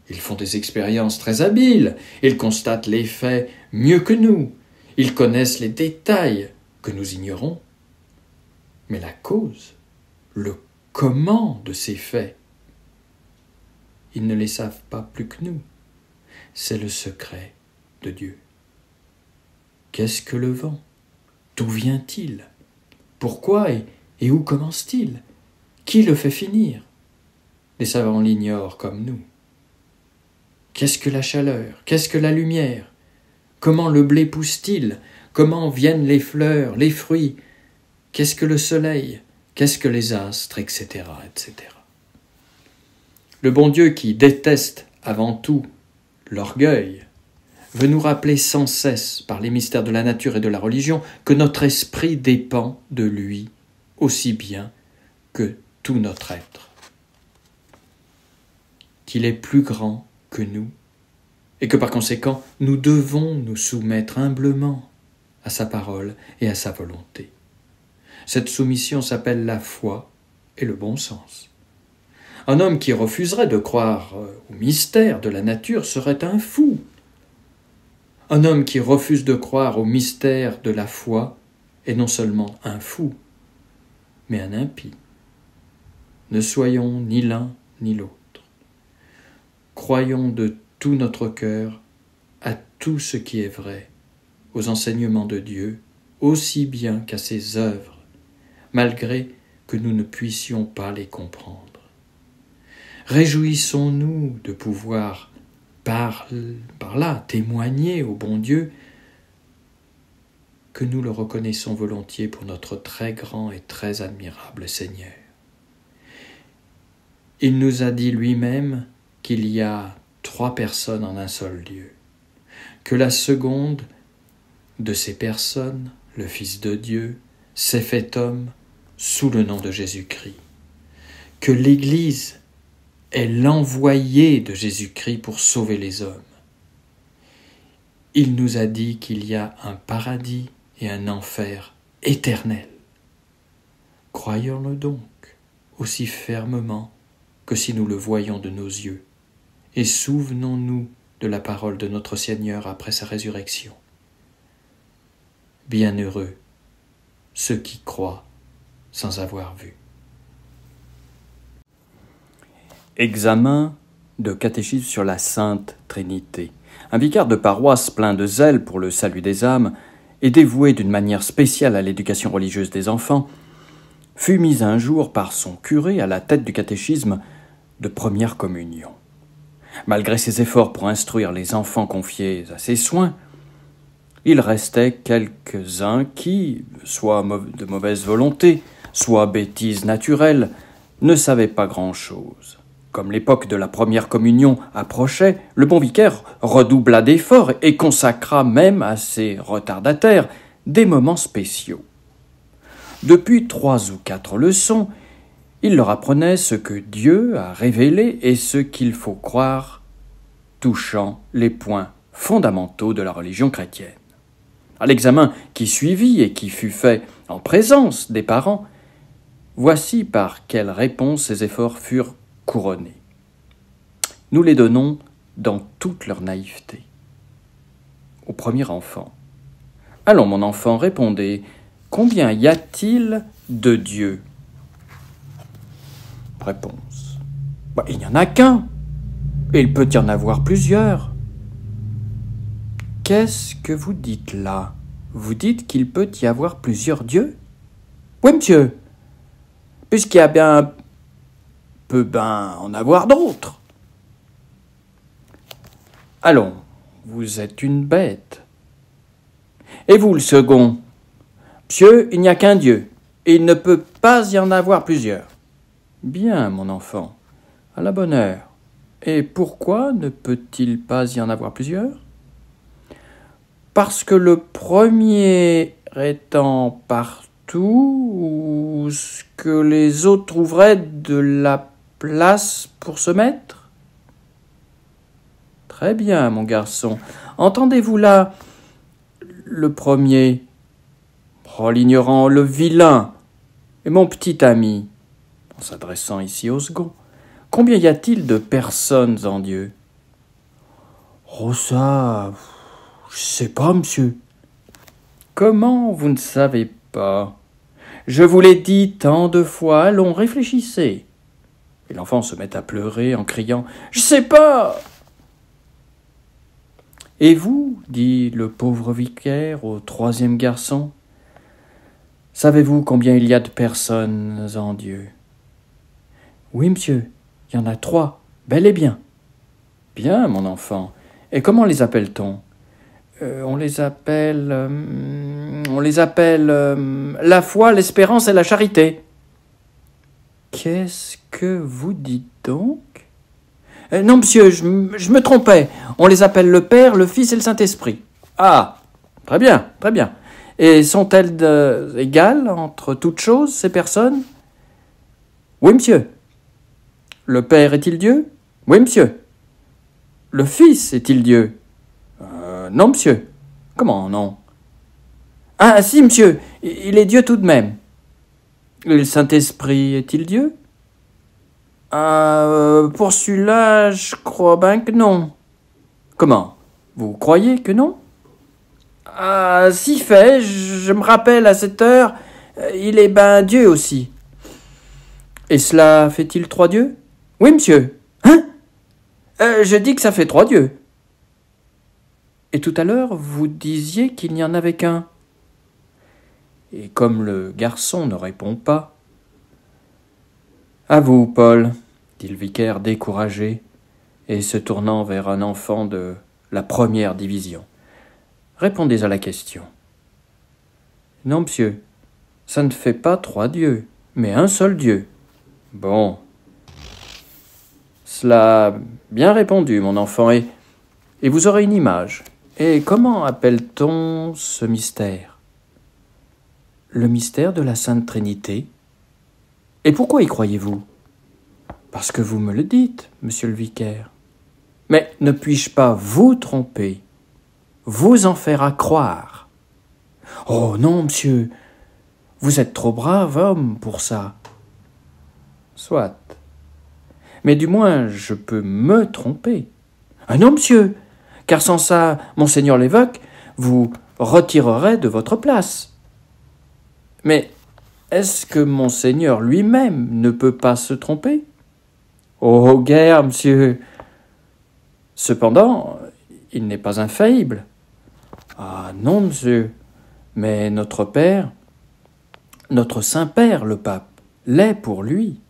[SPEAKER 1] Ils font des expériences très habiles, ils constatent les faits mieux que nous, ils connaissent les détails que nous ignorons. Mais la cause, le comment de ces faits, ils ne les savent pas plus que nous. C'est le secret de Dieu. Qu'est-ce que le vent? D'où vient-il? Pourquoi et où commence-t-il? Qui le fait finir? Les savants l'ignorent comme nous. Qu'est-ce que la chaleur? Qu'est-ce que la lumière? Comment le blé pousse-t-il? Comment viennent les fleurs, les fruits? Qu'est-ce que le soleil? Qu'est-ce que les astres, etc., etc. Le bon Dieu qui déteste avant tout l'orgueil veut nous rappeler sans cesse, par les mystères de la nature et de la religion, que notre esprit dépend de lui aussi bien que tout notre être. Qu'il est plus grand que nous, et que par conséquent, nous devons nous soumettre humblement à sa parole et à sa volonté. Cette soumission s'appelle la foi et le bon sens. Un homme qui refuserait de croire au mystère de la nature serait un fou. Un homme qui refuse de croire au mystère de la foi est non seulement un fou, mais un impie. Ne soyons ni l'un ni l'autre. Croyons de tout notre cœur à tout ce qui est vrai, aux enseignements de Dieu, aussi bien qu'à ses œuvres, malgré que nous ne puissions pas les comprendre. Réjouissons-nous de pouvoir par là témoigner au bon Dieu que nous le reconnaissons volontiers pour notre très grand et très admirable Seigneur. Il nous a dit lui-même qu'il y a 3 personnes en un seul lieu, que la seconde de ces personnes, le Fils de Dieu, s'est fait homme sous le nom de Jésus-Christ, que l'Église est l'envoyé de Jésus-Christ pour sauver les hommes. Il nous a dit qu'il y a un paradis et un enfer éternel. Croyons-le donc aussi fermement que si nous le voyons de nos yeux, et souvenons-nous de la parole de notre Seigneur après sa résurrection. Bienheureux ceux qui croient sans avoir vu. Examen de catéchisme sur la Sainte Trinité. Un vicaire de paroisse plein de zèle pour le salut des âmes et dévoué d'une manière spéciale à l'éducation religieuse des enfants, fut mis un jour par son curé à la tête du catéchisme de première communion. Malgré ses efforts pour instruire les enfants confiés à ses soins, il restait quelques-uns qui, soit de mauvaise volonté, soit bêtise naturelle, ne savaient pas grand-chose. Comme l'époque de la première communion approchait, le bon vicaire redoubla d'efforts et consacra même à ses retardataires des moments spéciaux. Depuis 3 ou 4 leçons, il leur apprenait ce que Dieu a révélé et ce qu'il faut croire, touchant les points fondamentaux de la religion chrétienne. À l'examen qui suivit et qui fut fait en présence des parents, voici par quelles réponses ces efforts furent couronnés. Nous les donnons dans toute leur naïveté. Au premier enfant. « Allons, mon enfant, répondez, combien y a-t-il de dieux ?» Réponse. « Il n'y en a qu'un, et il peut y en avoir plusieurs. » « Qu'est-ce que vous dites là? Vous dites qu'il peut y avoir plusieurs dieux? » ?»« Oui, monsieur, puisqu'il y a bien peut en avoir d'autres. »« Allons, vous êtes une bête. Et vous, le second? »« Monsieur, il n'y a qu'un Dieu, et il ne peut pas y en avoir plusieurs. »« Bien, mon enfant, à la bonne heure. Et pourquoi ne peut-il pas y en avoir plusieurs? » Parce que le premier étant partout, où ce que les autres trouveraient de la place pour se mettre? Très bien, mon garçon. Entendez-vous là le premier, l'ignorant, le vilain, et mon petit ami, en s'adressant ici au second, combien y a-t-il de personnes en Dieu? Oh ça, je sais pas, monsieur. Comment vous ne savez pas? Je vous l'ai dit tant de fois, allons, réfléchissez. Et l'enfant se met à pleurer en criant « Je sais pas !» Et vous, dit le pauvre vicaire au troisième garçon, savez-vous combien il y a de personnes en Dieu? Oui, monsieur, il y en a 3, bel et bien. Bien, mon enfant. Et comment les appelle-t-on? On les appelle la foi, l'espérance et la charité. Qu'est-ce que vous dites donc? Non, monsieur, je me trompais. On les appelle le Père, le Fils et le Saint-Esprit. Ah, très bien, très bien. Et sont-elles égales entre toutes choses, ces personnes? Oui, monsieur. Le Père est-il Dieu? Oui, monsieur. Le Fils est-il Dieu? Non, monsieur. Comment non? Ah, si, monsieur, il est Dieu tout de même. Le Saint-Esprit est-il Dieu? Pour celui-là, je crois bien que non. Comment? Vous croyez que non? Ah, si fait, je me rappelle à cette heure, il est ben Dieu aussi. Et cela fait-il 3 dieux? Oui, monsieur. Hein? Je dis que ça fait 3 dieux. Et tout à l'heure, vous disiez qu'il n'y en avait qu'un. Et comme le garçon ne répond pas, « À vous, Paul, dit le vicaire découragé, et se tournant vers un enfant de la première division. Répondez à la question. Non, monsieur, ça ne fait pas 3 dieux, mais un seul Dieu. Bon. Cela bien répondu, mon enfant, et vous aurez une image. Et comment appelle-t-on ce mystère? Le mystère de la Sainte Trinité. Et pourquoi y croyez-vous? Parce que vous me le dites, monsieur le vicaire. Mais ne puis-je pas vous tromper, vous en faire à croire? Oh non, monsieur, vous êtes trop brave homme pour ça. Soit. Mais du moins, je peux me tromper. Ah non, monsieur, car sans ça, monseigneur l'évêque vous retirerait de votre place. Mais est-ce que monseigneur lui-même ne peut pas se tromper? Oh, guère, monsieur. Cependant, il n'est pas infaillible. Ah non, monsieur, mais notre Père, notre Saint-Père, le pape, l'est pour lui.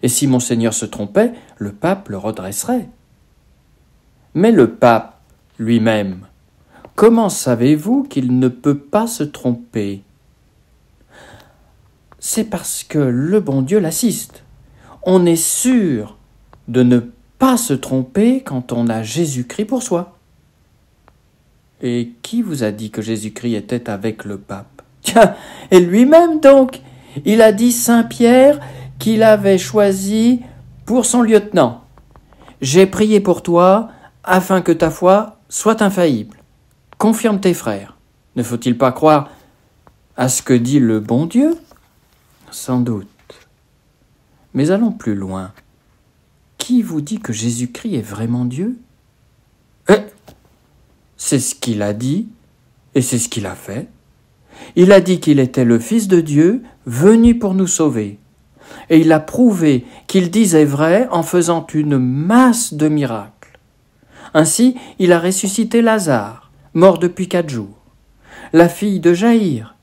[SPEAKER 1] Et si monseigneur se trompait, le pape le redresserait. Mais le pape lui-même, comment savez-vous qu'il ne peut pas se tromper? C'est parce que le bon Dieu l'assiste. On est sûr de ne pas se tromper quand on a Jésus-Christ pour soi. Et qui vous a dit que Jésus-Christ était avec le pape? Tiens, et lui-même donc, il a dit Saint-Pierre qu'il avait choisi pour son lieutenant. J'ai prié pour toi, afin que ta foi soit infaillible. Confirme tes frères. Ne faut-il pas croire à ce que dit le bon Dieu? Sans doute. Mais allons plus loin. Qui vous dit que Jésus-Christ est vraiment Dieu? C'est ce qu'il a dit, et c'est ce qu'il a fait. Il a dit qu'il était le Fils de Dieu, venu pour nous sauver. Et il a prouvé qu'il disait vrai en faisant une masse de miracles. Ainsi, il a ressuscité Lazare, mort depuis 4 jours, la fille de Jaïr,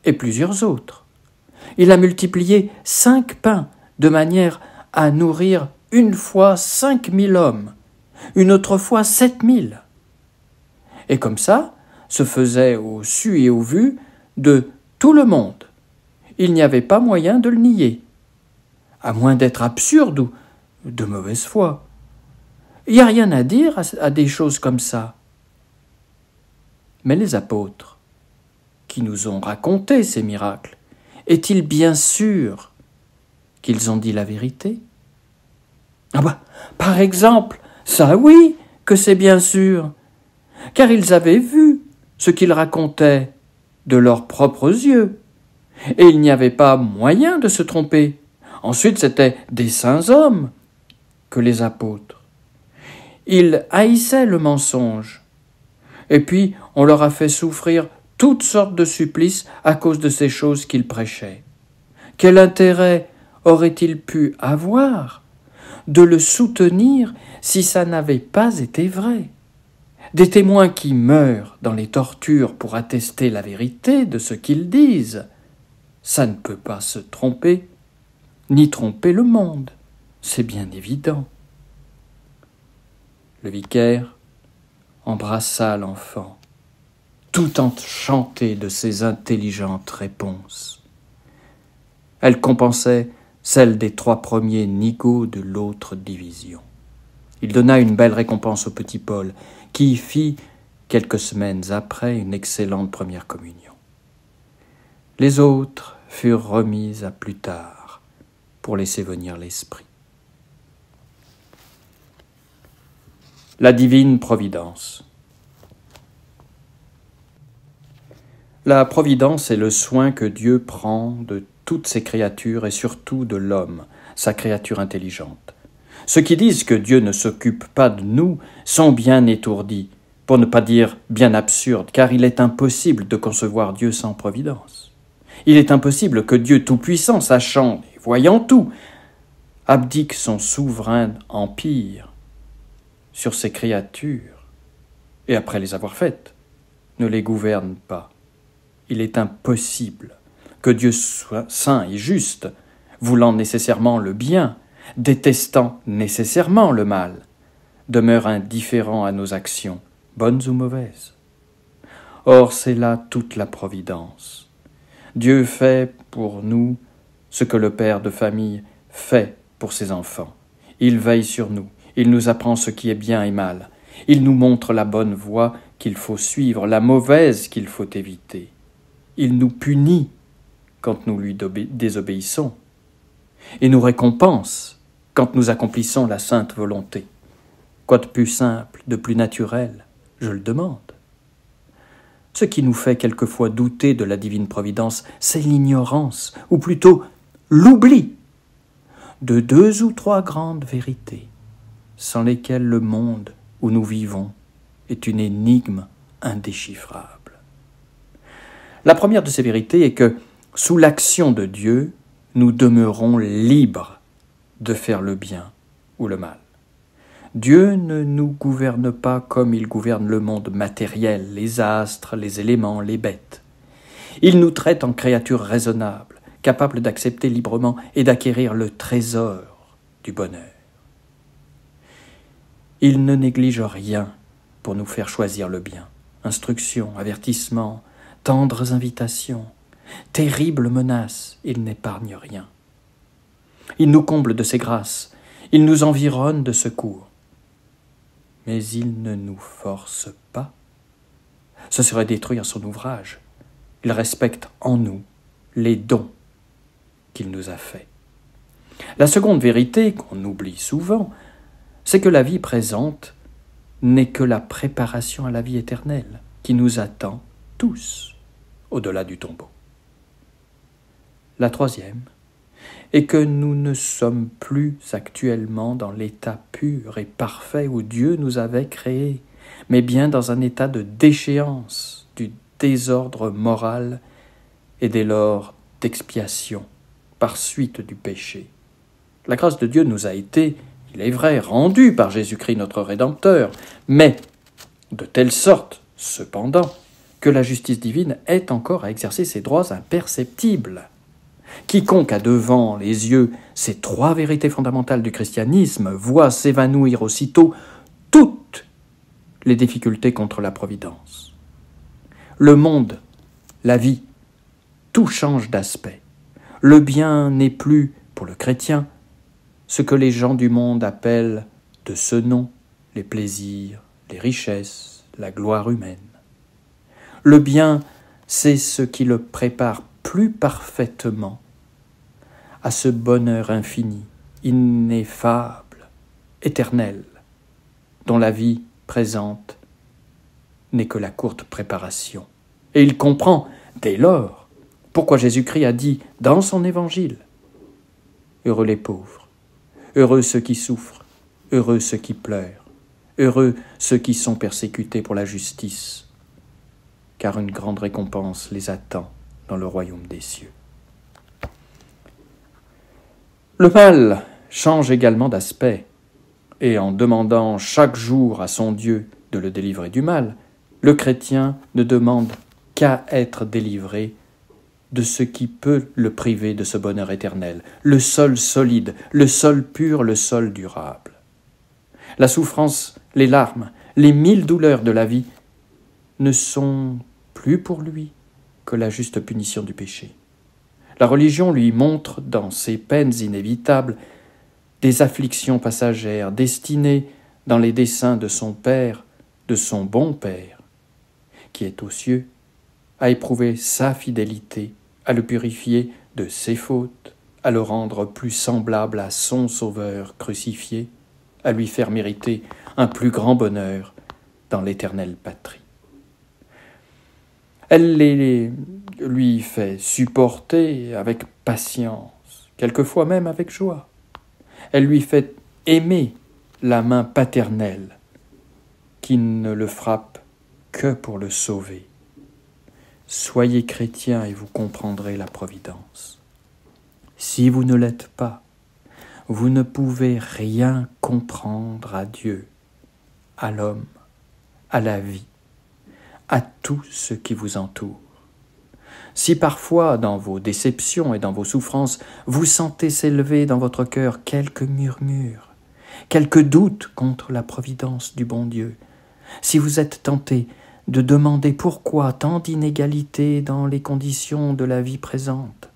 [SPEAKER 1] et plusieurs autres. Il a multiplié 5 pains, de manière à nourrir une fois 5000 hommes, une autre fois 7000. Et comme ça, se faisait au su et au vu de tout le monde. Il n'y avait pas moyen de le nier, à moins d'être absurde ou de mauvaise foi. Il n'y a rien à dire à des choses comme ça. Mais les apôtres, qui nous ont raconté ces miracles, est-il bien sûr qu'ils ont dit la vérité? Ah bah, par exemple, ça oui que c'est bien sûr, car ils avaient vu ce qu'ils racontaient de leurs propres yeux, et il n'y avait pas moyen de se tromper. Ensuite, c'étaient des saints hommes que les apôtres. Ils haïssaient le mensonge, et puis on leur a fait souffrir toutes sortes de supplices à cause de ces choses qu'ils prêchaient. Quel intérêt aurait-il pu avoir de le soutenir si ça n'avait pas été vrai? des témoins qui meurent dans les tortures pour attester la vérité de ce qu'ils disent. Ça ne peut pas se tromper, ni tromper le monde, c'est bien évident. Le vicaire embrassa l'enfant, tout enchanté de ses intelligentes réponses. Elle compensait celle des 3 premiers nigauds de l'autre division. Il donna une belle récompense au petit Paul, qui fit, quelques semaines après, une excellente première communion. Les autres furent remises à plus tard, pour laisser venir l'esprit. La divine providence. La providence est le soin que Dieu prend de toutes ses créatures et surtout de l'homme, sa créature intelligente. Ceux qui disent que Dieu ne s'occupe pas de nous sont bien étourdis, pour ne pas dire bien absurdes, car il est impossible de concevoir Dieu sans providence. Il est impossible que Dieu tout-puissant, sachant et voyant tout, abdique son souverain empire sur ses créatures, et après les avoir faites, ne les gouverne pas. Il est impossible que Dieu soit saint et juste, voulant nécessairement le bien, détestant nécessairement le mal, demeure indifférent à nos actions, bonnes ou mauvaises. Or, c'est là toute la providence. Dieu fait pour nous ce que le père de famille fait pour ses enfants. Il veille sur nous, il nous apprend ce qui est bien et mal, il nous montre la bonne voie qu'il faut suivre, la mauvaise qu'il faut éviter. Il nous punit quand nous lui désobéissons, et nous récompense quand nous accomplissons la sainte volonté. Quoi de plus simple, de plus naturel, je le demande. Ce qui nous fait quelquefois douter de la divine providence, c'est l'ignorance, ou plutôt l'oubli, de 2 ou 3 grandes vérités, sans lesquelles le monde où nous vivons est une énigme indéchiffrable. La première de ces vérités est que, sous l'action de Dieu, nous demeurons libres de faire le bien ou le mal. Dieu ne nous gouverne pas comme il gouverne le monde matériel, les astres, les éléments, les bêtes. Il nous traite en créatures raisonnables, capables d'accepter librement et d'acquérir le trésor du bonheur. Il ne néglige rien pour nous faire choisir le bien. Instructions, avertissements, tendres invitations, terribles menaces, il n'épargne rien. Il nous comble de ses grâces, il nous environne de secours. Mais il ne nous force pas. Ce serait détruire son ouvrage. Il respecte en nous les dons qu'il nous a faits. La seconde vérité, qu'on oublie souvent, c'est que la vie présente n'est que la préparation à la vie éternelle qui nous attend tous au-delà du tombeau. La troisième est que nous ne sommes plus actuellement dans l'état pur et parfait où Dieu nous avait créés, mais bien dans un état de déchéance, du désordre moral et dès lors d'expiation par suite du péché. La grâce de Dieu nous a été, il est vrai, rendue par Jésus-Christ notre Rédempteur, mais de telle sorte, cependant, que la justice divine est encore à exercer ses droits imperceptibles. Quiconque a devant les yeux ces 3 vérités fondamentales du christianisme voit s'évanouir aussitôt toutes les difficultés contre la providence. Le monde, la vie, tout change d'aspect. Le bien n'est plus, pour le chrétien, ce que les gens du monde appellent de ce nom les plaisirs, les richesses, la gloire humaine. Le bien, c'est ce qui le prépare plus parfaitement à ce bonheur infini, ineffable, éternel, dont la vie présente n'est que la courte préparation. Et il comprend, dès lors, pourquoi Jésus-Christ a dit dans son évangile « Heureux les pauvres, heureux ceux qui souffrent, heureux ceux qui pleurent, heureux ceux qui sont persécutés pour la justice, car une grande récompense les attend dans le royaume des cieux. » Le mal change également d'aspect, et en demandant chaque jour à son Dieu de le délivrer du mal, le chrétien ne demande qu'à être délivré de ce qui peut le priver de ce bonheur éternel, le sol solide, le sol pur, le sol durable. La souffrance, les larmes, les 1000 douleurs de la vie ne sont plus pour lui que la juste punition du péché. La religion lui montre dans ses peines inévitables des afflictions passagères destinées dans les desseins de son Père, de son bon Père, qui est aux cieux, à éprouver sa fidélité, à le purifier de ses fautes, à le rendre plus semblable à son Sauveur crucifié, à lui faire mériter un plus grand bonheur dans l'éternelle patrie. Elle lui fait supporter avec patience, quelquefois même avec joie. Elle lui fait aimer la main paternelle qui ne le frappe que pour le sauver. Soyez chrétien et vous comprendrez la providence. Si vous ne l'êtes pas, vous ne pouvez rien comprendre à Dieu, à l'homme, à la vie, à tout ce qui vous entoure. Si parfois, dans vos déceptions et dans vos souffrances, vous sentez s'élever dans votre cœur quelques murmures, quelques doutes contre la providence du bon Dieu, si vous êtes tenté de demander pourquoi tant d'inégalités dans les conditions de la vie présente,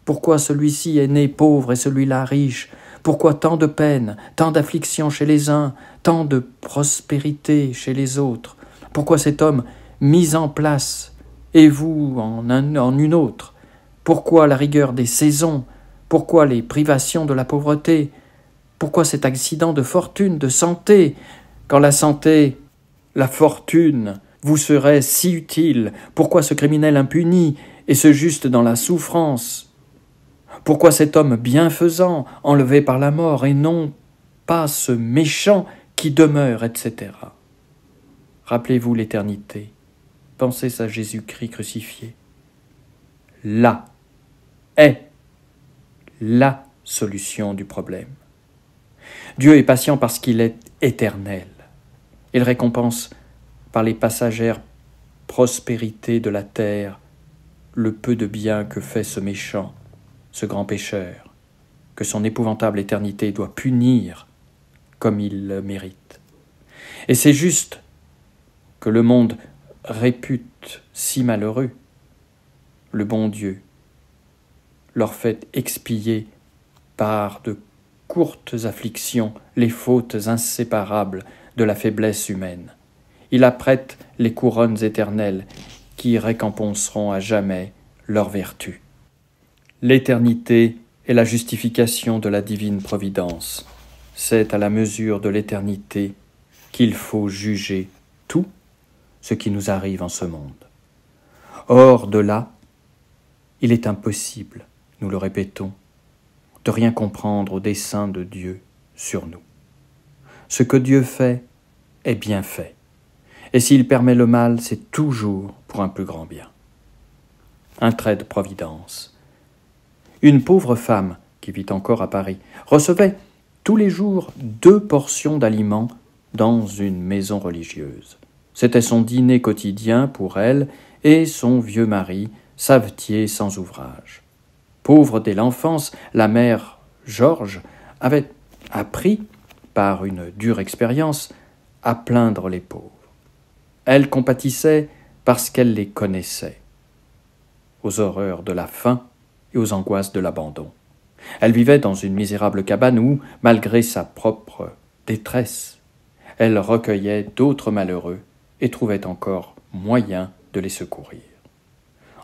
[SPEAKER 1] pourquoi celui-ci est né pauvre et celui-là riche, pourquoi tant de peines, tant d'afflictions chez les uns, tant de prospérité chez les autres, pourquoi cet homme mis en place et vous en une autre, pourquoi la rigueur des saisons, pourquoi les privations de la pauvreté, pourquoi cet accident de fortune, de santé, quand la santé, la fortune vous serait si utile, pourquoi ce criminel impuni et ce juste dans la souffrance, pourquoi cet homme bienfaisant enlevé par la mort et non pas ce méchant qui demeure, etc. Rappelez-vous l'éternité, pensez à Jésus-Christ crucifié. Là est la solution du problème. Dieu est patient parce qu'il est éternel. Il récompense par les passagères prospérités de la terre le peu de bien que fait ce méchant, ce grand pécheur, que son épouvantable éternité doit punir comme il le mérite. Et c'est juste que le monde répute si malheureux, le bon Dieu leur fait expier par de courtes afflictions les fautes inséparables de la faiblesse humaine. Il apprête les couronnes éternelles qui récompenseront à jamais leurs vertus. L'éternité est la justification de la divine providence. C'est à la mesure de l'éternité qu'il faut juger tout ce qui nous arrive en ce monde. Hors de là, il est impossible, nous le répétons, de rien comprendre au dessein de Dieu sur nous. Ce que Dieu fait est bien fait. Et s'il permet le mal, c'est toujours pour un plus grand bien. Un trait de providence. Une pauvre femme, qui vit encore à Paris, recevait tous les jours 2 portions d'aliments dans une maison religieuse. C'était son dîner quotidien pour elle et son vieux mari, savetier sans ouvrage. Pauvre dès l'enfance, la mère Georges avait appris, par une dure expérience, à plaindre les pauvres. Elle compatissait parce qu'elle les connaissait, aux horreurs de la faim et aux angoisses de l'abandon. Elle vivait dans une misérable cabane où, malgré sa propre détresse, elle recueillait d'autres malheureux et trouvait encore moyen de les secourir.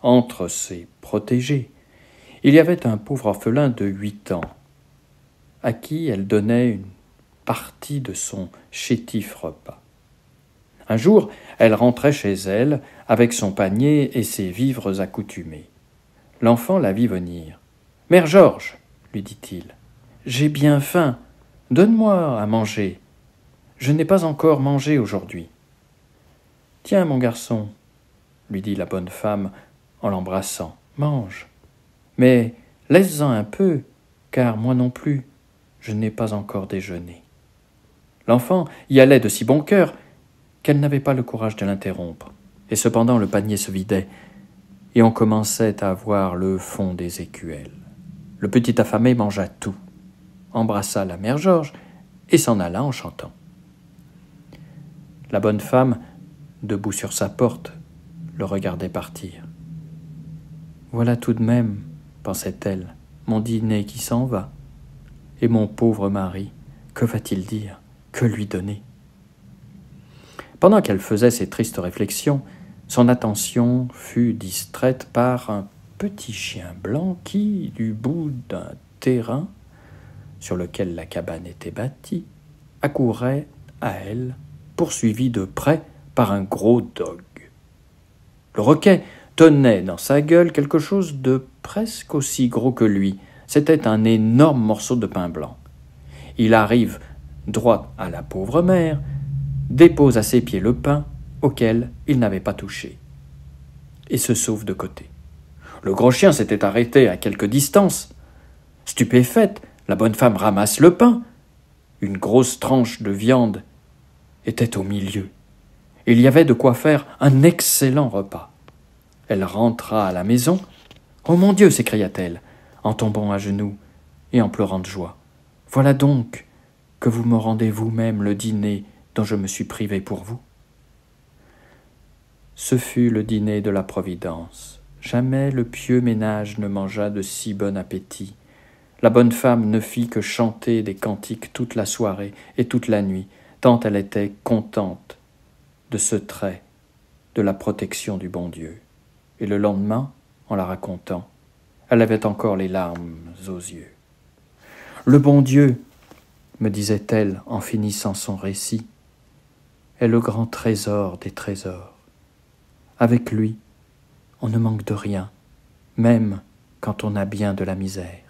[SPEAKER 1] Entre ses protégés, il y avait un pauvre orphelin de 8 ans, à qui elle donnait une partie de son chétif repas. Un jour, elle rentrait chez elle avec son panier et ses vivres accoutumés. L'enfant la vit venir. « Mère Georges, lui dit-il, j'ai bien faim. Donne-moi à manger. Je n'ai pas encore mangé aujourd'hui. »« Tiens, mon garçon, lui dit la bonne femme en l'embrassant, mange. Mais laisse-en un peu, car moi non plus, je n'ai pas encore déjeuné. » L'enfant y allait de si bon cœur qu'elle n'avait pas le courage de l'interrompre. Et cependant le panier se vidait, et on commençait à voir le fond des écuelles. Le petit affamé mangea tout, embrassa la mère Georges et s'en alla en chantant. La bonne femme, debout sur sa porte, le regardait partir. « Voilà tout de même, pensait-elle, mon dîner qui s'en va. Et mon pauvre mari, que va-t-il dire? Que lui donner ?» Pendant qu'elle faisait ces tristes réflexions, son attention fut distraite par un petit chien blanc qui, du bout d'un terrain sur lequel la cabane était bâtie, accourait à elle, poursuivi de près par un gros dogue. Le Roquet tenait dans sa gueule quelque chose de presque aussi gros que lui. C'était un énorme morceau de pain blanc. Il arrive droit à la pauvre mère, dépose à ses pieds le pain auquel il n'avait pas touché, et se sauve de côté. Le gros chien s'était arrêté à quelque distance. Stupéfaite, la bonne femme ramasse le pain. Une grosse tranche de viande était au milieu. Il y avait de quoi faire un excellent repas. Elle rentra à la maison. « Oh mon Dieu !» s'écria-t-elle, en tombant à genoux et en pleurant de joie. « Voilà donc que vous me rendez vous-même le dîner dont je me suis privée pour vous. » Ce fut le dîner de la Providence. Jamais le pieux ménage ne mangea de si bon appétit. La bonne femme ne fit que chanter des cantiques toute la soirée et toute la nuit, tant elle était contente de ce trait de la protection du bon Dieu. Et le lendemain, en la racontant, elle avait encore les larmes aux yeux. « Le bon Dieu, me disait-elle en finissant son récit, est le grand trésor des trésors. Avec lui, on ne manque de rien, même quand on a bien de la misère. »